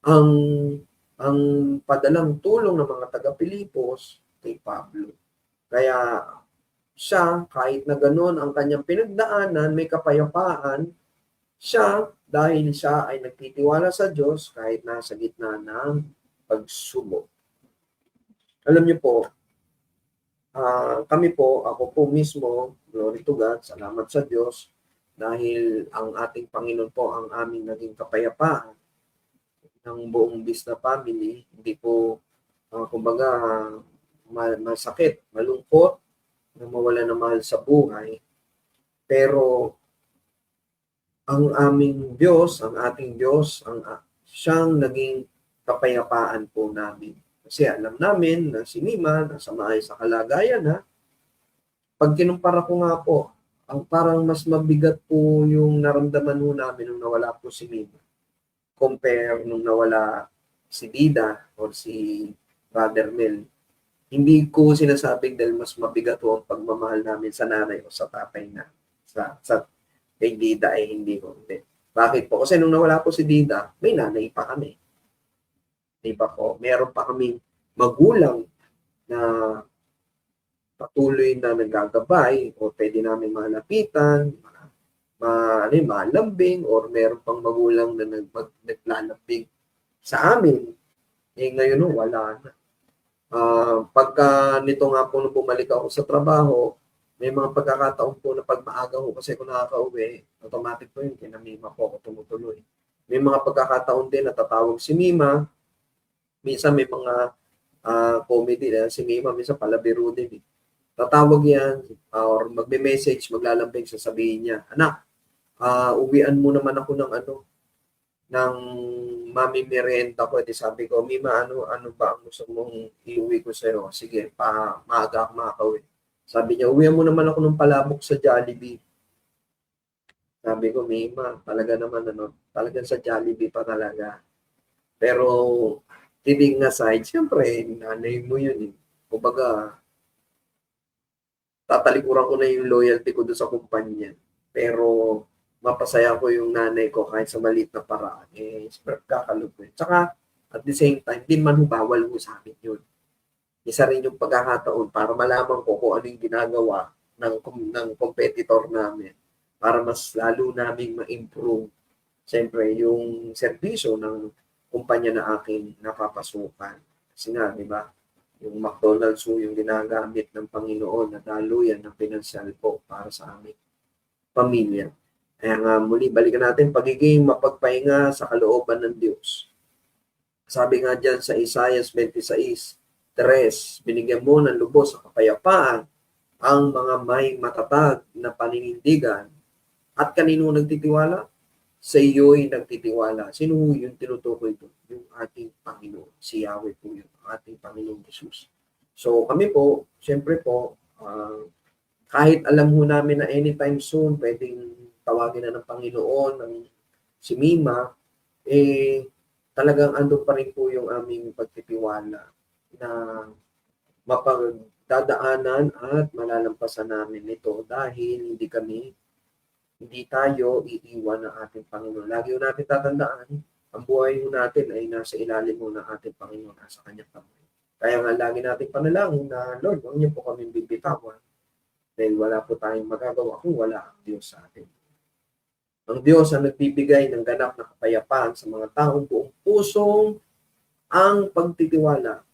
ang padalang tulong ng mga taga-Pilipos kay Pablo. Kaya, siya, kahit na gano'n ang kanyang pinagdaanan, may kapayapaan, siya, dahil siya ay nagtitiwala sa Diyos kahit nasa gitna ng pagsubok. Alam niyo po, ako po mismo, glory to God, salamat sa Diyos, dahil ang ating Panginoon po ang aming naging kapayapaan ng buong Vista family. Hindi po, kumbaga, masakit, malungkot, na mawala ng mahal sa buhay. Pero ang aming Diyos, ang ating Diyos, siyang naging kapayapaan po namin. Kasi alam namin na si Mima nasa maayos sa kalagayan na pag kinumpara ko nga po, ang parang mas mabigat po yung naramdaman ho namin nung nawala po si Mima compare nung nawala si Dida or si Brother Mel. Hindi ko sinasabing dahil mas mabigat po ang pagmamahal namin sa nanay o sa tatay na sa kay Dida ay hindi ko. Hindi. Bakit po? Kasi nung nawala po si Dida, may nanay pa kami. Di ba po? Meron pa kaming magulang na patuloy na naggagabay o pwede namin malapitan, malambing, or meron pang magulang na naglalambing sa amin. Eh ngayon no, wala na. Pagka nito nga po nung bumalik ako sa trabaho, may mga pagkakataon po na pag maaga ho, kasi kung nakaka-uwi, automatic po yun, kinamima po ako tumutuloy. May mga pagkakataon din na tatawag si Mima, minsan may mga comedy na si Mima, minsan palabiro din. Tatawag yan, or magme-message, maglalambing, sasabihin niya, anak, uwian mo naman ako ng mami merienda ko. Edi sabi ko, Mima, ano ba ang gusto mong iuwi ko sa'yo? Sige, maaga ako makakauwi. Sabi niya, uwian mo naman ako ng palabok sa Jollibee. Sabi ko, Mima, talaga naman, talagang sa Jollibee pa talaga. Pero, kidding aside, siyempre, nanay mo yun. Kumbaga, tatalikuran ko na yung loyalty ko doon sa kumpanya. Pero, mapasaya ko yung nanay ko kahit sa maliit na paraan. Kakalog ko. Tsaka, at the same time, din man bawal mo sa amin yun. Isa rin yung pagkakataon para malaman ko kung ano yung ginagawa ng competitor namin para mas lalo naming ma-improve siyempre yung serbisyo ng kumpanya na aking napapasukan. Kasi nga, di ba, yung McDonald's yung ginagamit ng Panginoon na daluyan ng pinansyal po para sa aming pamilya. Kaya nga muli, balikan natin pagiging mapagpahinga sa kalooban ng Diyos. Sabi nga dyan sa Isaiah 26:3, binigyan mo ng lubos sa kapayapaan ang mga may matatag na paninindigan at kanino nagtitiwala? Sa iyo'y nagtitiwala. Sino yung tinutukoy doon? Yung ating Panginoon. Si Yahweh po yun, ating Panginoon Jesus. So kami po, siyempre po, kahit alam ho namin na anytime soon, pwedeng tawagin na ng Panginoon, si Mima, talagang ando pa rin po yung aming pagtitiwala na mapagdadaanan at malalampasan namin ito dahil hindi tayo iiwan ng ating Panginoon. Lagi ho natin tatandaan, ang buhay ho natin ay nasa ilalim ho ng ating Panginoon, nasa kanyang kamay. Kaya nga lagi natin panalangin na, Lord, huwag niyo po kami bibitawan dahil wala po tayong magagawa kung wala ang Diyos sa atin. Ang Diyos ang nagbibigay ng ganap na kapayapaan sa mga taong buong pusong ang pagtitiwala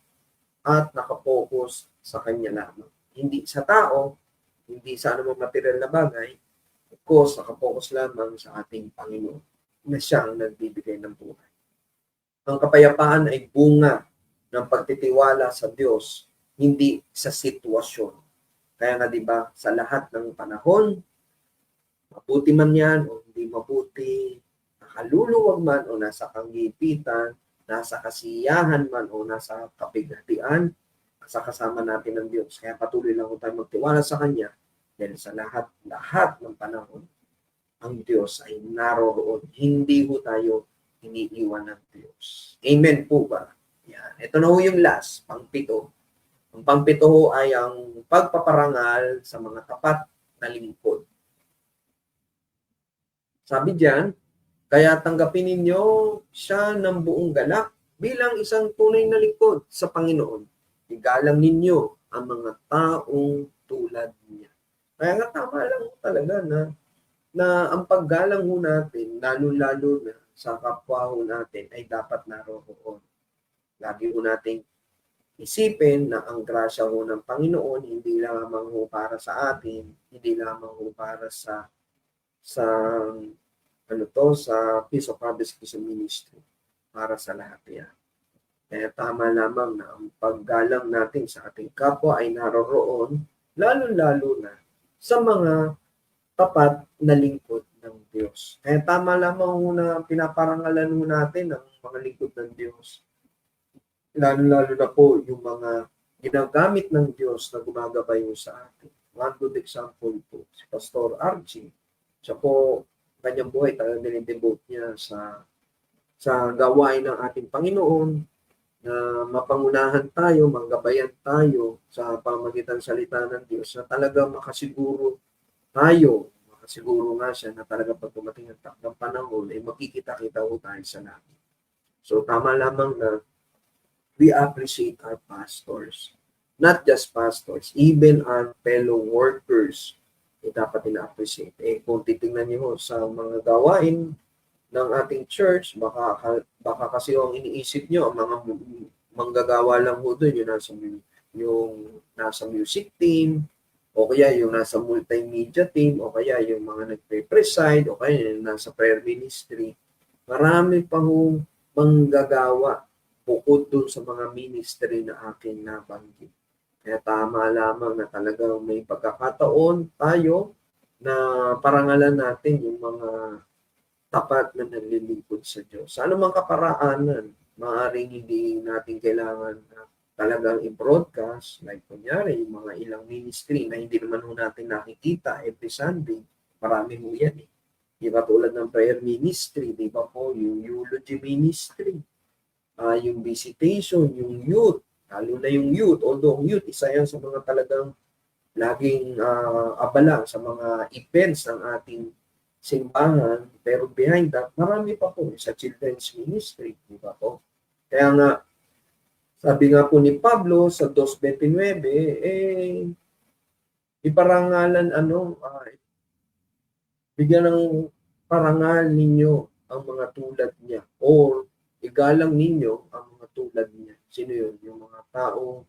at nakapokus sa Kanya lamang. Hindi sa tao, hindi sa anumang material na bagay, of course, nakapokus lamang sa ating Panginoon na siya ang nagbibigay ng buhay. Ang kapayapaan ay bunga ng pagtitiwala sa Diyos, hindi sa sitwasyon. Kaya nga diba, sa lahat ng panahon, mabuti man yan o hindi mabuti, nakaluluwag man o nasa kanggipitan, nasa kasiyahan man o nasa kapighatian, sa kasama natin ng Diyos. Kaya patuloy lang tayo magtiwala sa Kanya dahil sa lahat ng panahon, ang Diyos ay naroroon. Hindi ho tayo iniiwan ng Diyos. Amen po ba? Yan. Ito na ho yung last, pang-7. Ang pang-7 ho ay ang pagpaparangal sa mga tapat na lingkod. Sabi diyan, kaya tanggapin ninyo siya ng buong galak bilang isang tunay na lingkod sa Panginoon. Igalang ninyo ang mga taong tulad niya. Kaya nga tama lang talaga na ang paggalang ho natin, lalo-lalo na sa kapwa ho natin, ay dapat naroon. Lagi ho nating isipin na ang grasya ho ng Panginoon hindi lamang ho para sa atin, hindi lamang ho para sa Peace of Harvest Mission Ministry, para sa lahat yan. Kaya tama lamang na ang paggalang natin sa ating kapwa ay naroroon, lalo-lalo na sa mga tapat na lingkod ng Diyos. Kaya tama lamang ho na pinaparangalan ho natin ang mga lingkod ng Diyos. Lalo-lalo na po yung mga ginagamit ng Diyos na gumagabay ho sa atin. One good example po, si Pastor Archie. Siya po, kanyang buhay talagang dinidevote niya sa gawain ng ating Panginoon, na mapangunahan tayo, manggabayan tayo sa pamagitan ng salita ng Diyos, na talagang makasiguro tayo, makasiguro nga siya na talagang pag dumating ang takdang panahon, ay makikita-kita ho tayo sa langit. So tama lamang na we appreciate our pastors. Not just pastors, even our fellow workers, dapat ina-appreciate. Kung titingnan niyo sa mga gawain ng ating church, baka kasi ang iniisip nyo, ang mga manggagawa lang ho doon, yung nasa music team, o kaya yung nasa multimedia team, o kaya yung mga nagpe-preside, o kaya yung nasa prayer ministry. Marami pa ho manggagawa bukod doon sa mga ministry na aking nabanggit. Kaya tama lamang na talagang may pagkakataon tayo na parangalan natin yung mga tapat na naglilingkod sa Diyos. Sa anumang kaparaanan, maaaring hindi natin kailangan na talagang i-broadcast, like kunyari, yung mga ilang ministry na hindi naman ho natin nakikita every Sunday. Marami ho yan eh. Di ba tulad ng prayer ministry, di ba po, yung eulogy ministry, yung visitation, yung youth, lalo na yung youth, although youth, isa yan sa mga talagang laging abala sa mga events ng ating simbahan, pero behind that, marami pa po sa children's ministry, di ba po? Kaya nga, sabi nga po ni Pablo sa 2:29, iparangalan, bigyan ng parangal ninyo ang mga tulad niya, or igalang ninyo ang mga tulad niya. Sino yun? Yung mga taong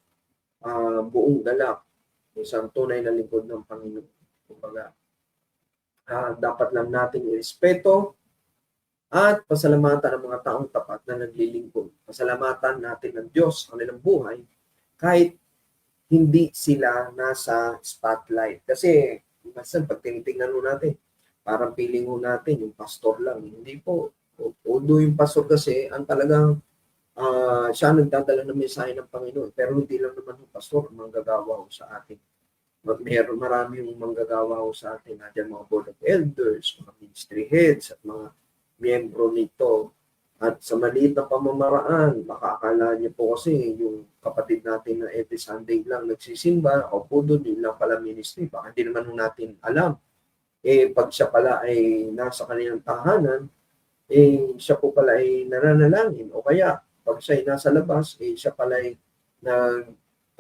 buong galak, isang tunay na lingkod ng Panginoon. Kumbaga, dapat lang nating irespeto at pasalamatan ang mga taong tapat na naglilingkod. Pasalamatan natin ng Diyos ang kanilang buhay kahit hindi sila nasa spotlight. Kasi, minsan pag tinitingnan mo natin, parang feeling mo natin yung pastor lang. Hindi po. Although yung pastor kasi, ang talagang siya nagdadala ng mensahe ng Panginoon. Pero hindi lang naman yung pastor ang manggagawa sa atin. Marami yung manggagawa sa atin, nandiyan mga board of elders, mga ministry heads, at mga miyembro nito. At sa maliit na pamamaraan, baka akala niyo po kasi yung kapatid natin na every Sunday lang nagsisimba, o po doon, yun lang pala ministry, baka hindi naman natin alam. Pag siya pala ay nasa kanilang tahanan, siya po pala ay nananalangin, o kaya pag siya ay nasa labas, siya pala ay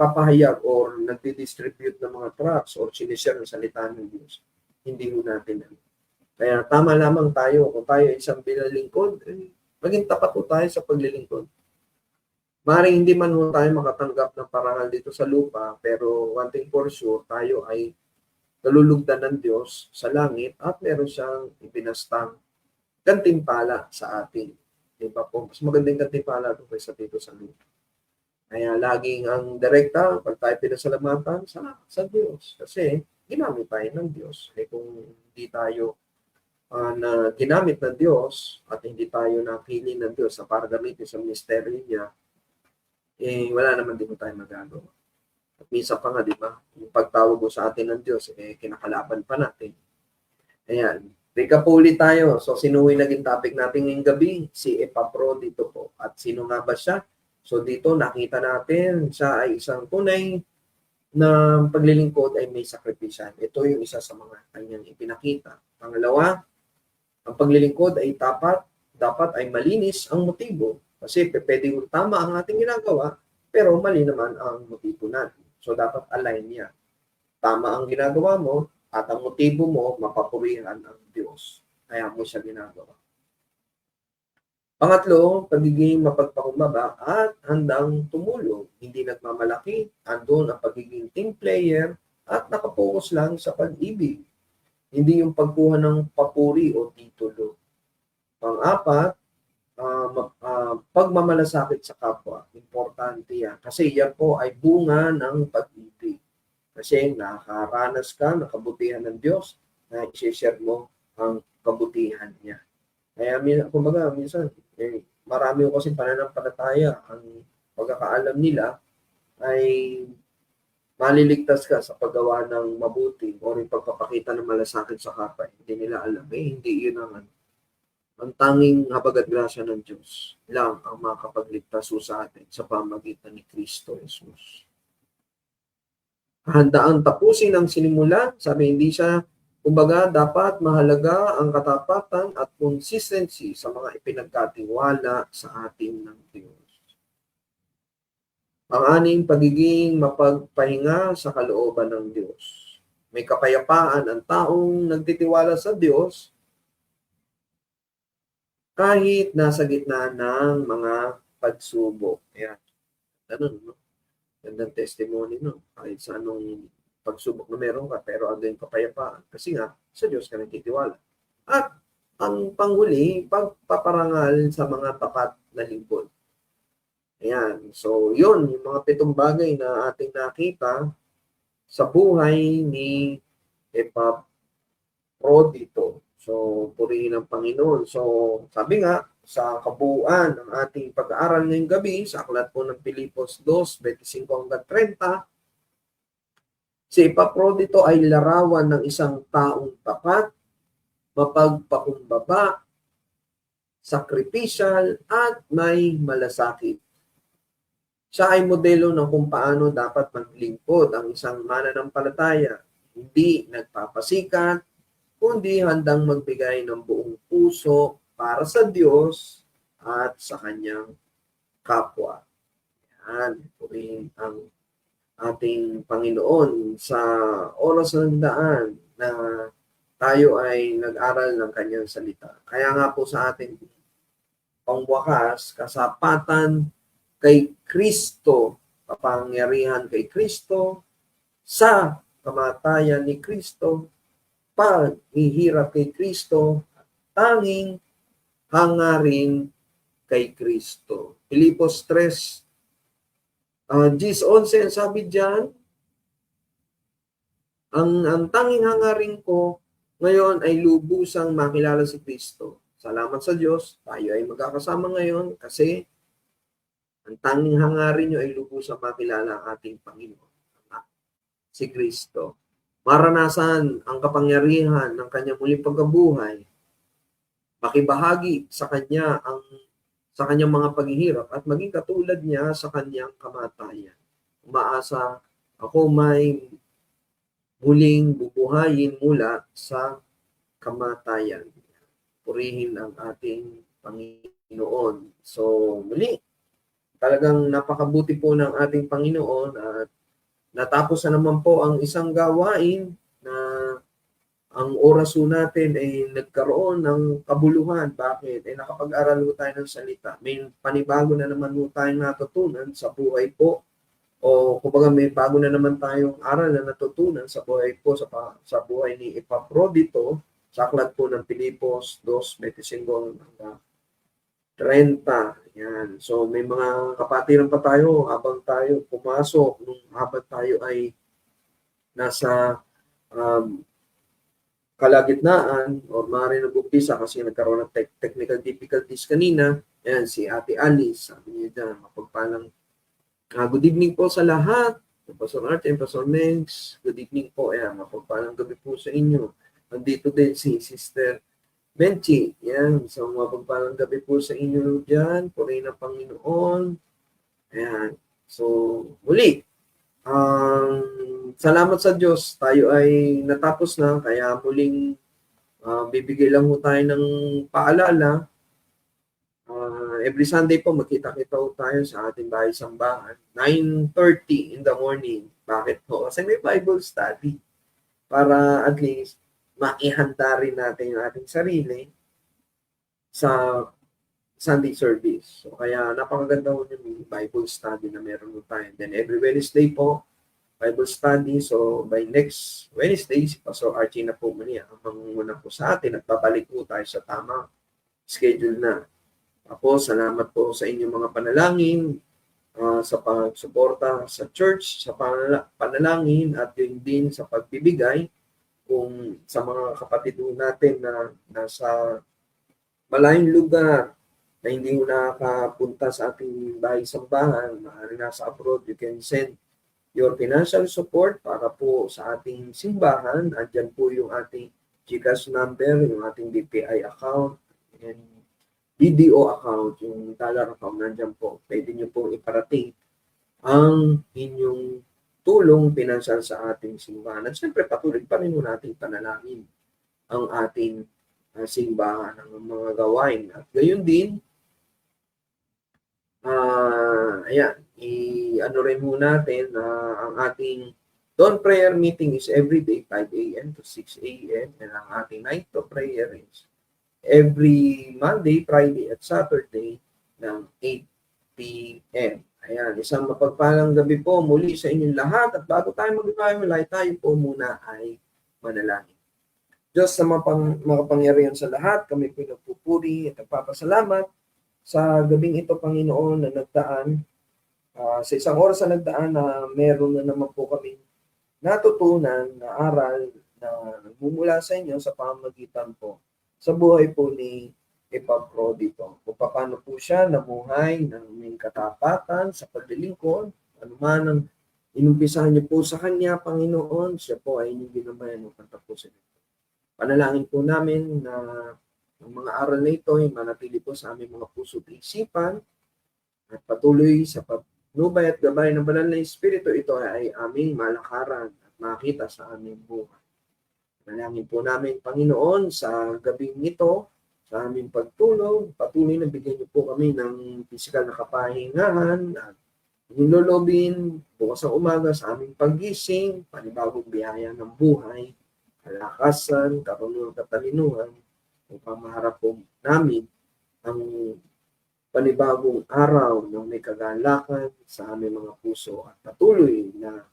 papahayag or nagdi-distribute ng mga tracts or sinishare ng salita ng Diyos. Hindi mo natin alam. Kaya tama lamang tayo, kung tayo ay isang binalingkod, maging tapat po tayo sa paglilingkod. Maaaring hindi man po tayo makatanggap ng parangal dito sa lupa, pero one thing for sure, tayo ay nalulugdan ng Diyos sa langit at meron siyang ipinastang gantimpala sa atin. Diba po? Mas magandang gantimpala doon kaysa dito sa lupa. Kaya laging ang direkta, pag tayo pinasalamatan, salamat sa Diyos. Kasi ginamit tayo ng Diyos. Kung hindi tayo na ginamit ng Diyos at hindi tayo napili ng Diyos na para gamitin sa ministeryo niya, wala naman din tayo magagawa. At minsan pa nga, di ba, yung pagtawag mo sa atin ng Diyos, kinakalaban pa natin. Ayan. Recap ulit tayo. So, sino yung naging topic natin ngayong gabi? Si Epaprodito po. At sino nga ba siya? So dito nakita natin siya ay isang tunay na paglilingkod ay may sakripisyan. Ito yung isa sa mga kanyang ipinakita. Pangalawa, ang paglilingkod ay dapat ay malinis ang motibo. Kasi pwedeng tama ang ating ginagawa, pero mali naman ang motibo natin. So dapat align niya. Tama ang ginagawa mo at ang motibo mo, mapapurihan ang Diyos. Kaya mo siya ginagawa. Pangatlo, pagiging mapagpakumbaba at handang tumulong. Hindi nagmamalaki, andun ang pagiging team player at nakapokus lang sa pag-ibig. Hindi yung pagkuha ng papuri o titulo. Pang-apat, pagmamalasakit sa kapwa. Importante yan. Kasi yan po ay bunga ng pag-ibig. Kasi nakaranas ka, nakabutihan ng Diyos na i-share mo ang kabutihan niya. Kaya kumbaga minsan marami ko kasi pananampalataya, ang pagkakaalam nila ay maliligtas ka sa paggawa ng mabuti o rin pagpapakita ng malasakit sa kapwa. Hindi nila alam. Hindi yun ang tanging habag at grasya ng Diyos lang ang makakapagligtas sa atin sa pamagitan ni Kristo Jesus. Kahandaan tapusin ang sinimulan, sabi hindi siya, kumbaga dapat mahalaga ang katapatan at consistency sa mga ipinagkatiwala sa atin ng Diyos. Ang aning pagiging mapagpahinga sa kalooban ng Diyos. May kapayapaan ang taong nagtitiwala sa Diyos kahit nasa gitna ng mga pagsubok. Ayan. Ganun, no? Gandang testimony, no? Kahit sa anong pagsubok na meron ka, pero andun yung kapayapaan. Kasi nga, sa Diyos ka nagtitiwala. At ang panghuli, pagpaparangal sa mga tapat na lingkod. Ayan. So, yun, yung mga 7 bagay na ating nakita sa buhay ni Epaprodito. So, purihin ang Panginoon. So, sabi nga, sa kabuuan ng ating pag-aaral ngayong gabi, sa aklat po ng Pilipos 2:25 hanggang 30, si Epaprodito ay larawan ng isang taong tapat, mapagpakumbaba, sakripisyal, at may malasakit. Siya ay modelo ng kung paano dapat maglingkod ang isang mananampalataya, hindi nagpapasikat, kundi handang magbigay ng buong puso para sa Diyos at sa kanyang kapwa. Yan, purihin ang ating Panginoon sa oras ng daan na tayo ay nag-aral ng kanyang salita. Kaya nga po sa ating pangwakas, kasapatan kay Kristo, kapangyarihan kay Kristo, sa kamatayan ni Kristo, paghihirap kay Kristo, tanging hangarin kay Kristo. Pilipos 3, 10-11, sabi diyan, ang tanging hangarin ko ngayon ay lubusang makilala si Kristo. Salamat sa Diyos, tayo ay magkakasama ngayon kasi ang tanging hangarin nyo ay lubusang makilala ang ating Panginoon, si Kristo. Maranasan ang kapangyarihan ng kanyang muling pagkabuhay, makibahagi sa kanyang mga paghihirap at maging katulad niya sa kanyang kamatayan. Umaasa ako may muling bubuhayin mula sa kamatayan. Purihin ang ating Panginoon. So muli, talagang napakabuti po ng ating Panginoon at natapos na naman po ang isang gawain na ang oras po natin ay nagkaroon ng kabuluhan. Bakit? Nakapag-aral po tayo ng salita. May panibago na naman po tayong natutunan sa buhay po. O kumbaga may bago na naman tayong aral na natutunan sa buhay po, sa buhay ni Epaprodito, sa aklat po ng Pilipos 2:25 hanggang 30. Yan. So may mga kapatiran pa tayo habang tayo pumasok, habang tayo ay nasa kalagitnaan o maaaring nag-umpisa kasi nagkaroon ng technical difficulties kanina. Yan, si Ate Alice, sabi niya dyan, mapagpalang good evening po sa lahat. Pastor Arte, Pastor Mengs, good evening po. Yan, mapagpalang gabi po sa inyo. Nandito din si Sister Benchi, yan. So, mapagpalang gabi po sa inyo dyan. Purihin ang Panginoon. Ayan. So, muli, salamat sa Diyos. Tayo ay natapos na. Kaya muling bibigay lang po tayo ng paalala. Every Sunday po, magkita-kita po tayo sa ating bahay sambahan. 9:30 in the morning. Bakit po? Kasi may Bible study. Para at least maihanda rin natin yung ating sarili sa Sunday service. So, kaya napakaganda po yung Bible study na meron po tayo. Then every Wednesday po, Bible study. So, by next Wednesday, si Pastor Archie na po muli ang mangunguna po sa atin at babalik po tayo sa tamang schedule na. Tapos, salamat po sa inyong mga panalangin, sa pagsuporta sa church, sa panalangin at yun din sa pagbibigay kung sa mga kapatid po natin na nasa malayong lugar na hindi mo nakakapunta sa ating bahay-sambahan, maaari nasa abroad, you can send your financial support para po sa ating simbahan. Andyan po yung ating GCash number, yung ating BPI account, and BDO account, yung dollar account, nandyan po. Pwede nyo pong iparating ang inyong tulong pinansyal sa ating simbahan. At siyempre, patuloy pa rin natin panalangin ang ating simbahan, ng mga gawain. At gayon din, ayan, ano rin mo natin na ang ating dawn prayer meeting is every day 5 a.m. to 6 a.m. and ang ating night of prayer is every Monday, Friday at Saturday ng 8 p.m. Ayan, isang mapagpalang gabi po muli sa inyong lahat at bago tayo mag-iwalay, tayo po muna ay manalangin. Diyos sa makapangyarihan sa lahat, kami pinagpupuri at nagpapasalamat sa gabing ito, Panginoon, na nagdaan. Sa isang oras na nagdaan na meron na naman po kami natutunan na aral na nagmumula sa inyo sa pamamagitan po sa buhay po ni Epaprodito. Kung paano po siya namuhay ng may katapatan sa paglilingkod, ano man ang inumpisahan niyo po sa kanya, Panginoon, siya po ay inyong ginabayan ng katapusin. Panalangin po namin na ang mga aral na ito ay manatili po sa aming mga puso at isipan at patuloy sa patnubay at gabay ng banal na Espiritu, ito ay aming malakaran at makita sa aming buhay. Panalangin po namin, Panginoon, sa gabing ito, sa aming pagtulog, patuloy na bigyan niyo po kami ng pisikal na kapahingahan at nilolobin bukas ang umaga sa aming paggising, panibagong biyaya ng buhay, kalakasan, karunungan, katalinuhan, upang maharap po namin ang panibagong araw ng may kagalakan sa aming mga puso at patuloy na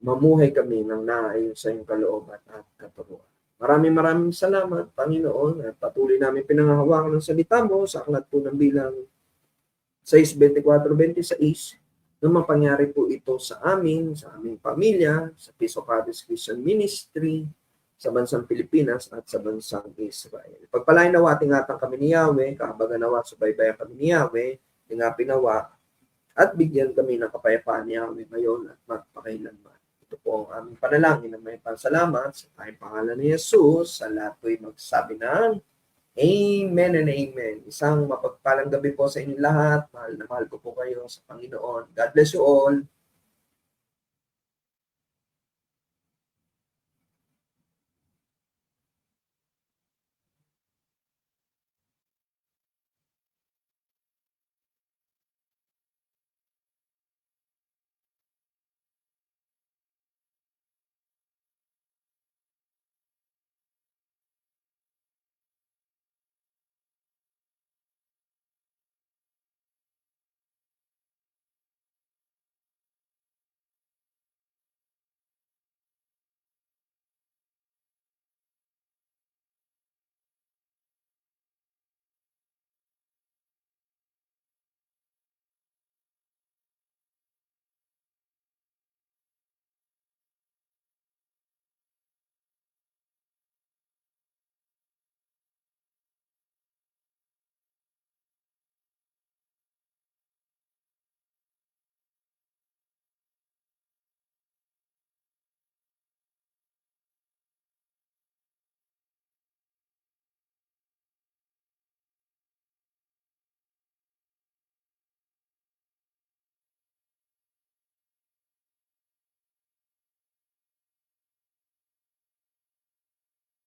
mamuhay kami ng naayon sa iyong kalooban at katuruan. Maraming salamat, Panginoon, at patuloy namin pinanghahawakan ng salita mo sa aklat po ng bilang 6:24-26 na mapangyari po ito sa amin, sa aming pamilya, sa Peace of Fathers Christian Ministry, sa bansang Pilipinas at sa bansang Israel. Pagpalain nawa ating atang kami ni Yahweh, kahabagan nawa subaybayan kami ni Yahweh, tingapi nawa, at bigyan kami ng kapayapaan ni Yahweh ngayon at magpakailanman. Ito po ang aming panalangin na may pasalamat sa tayong pangalan ni Jesus. Sa lahat po'y magsabi ng Amen and Amen. Isang mapagpalang gabi po sa inyong lahat. Mahal na mahal ko po kayo sa Panginoon. God bless you all.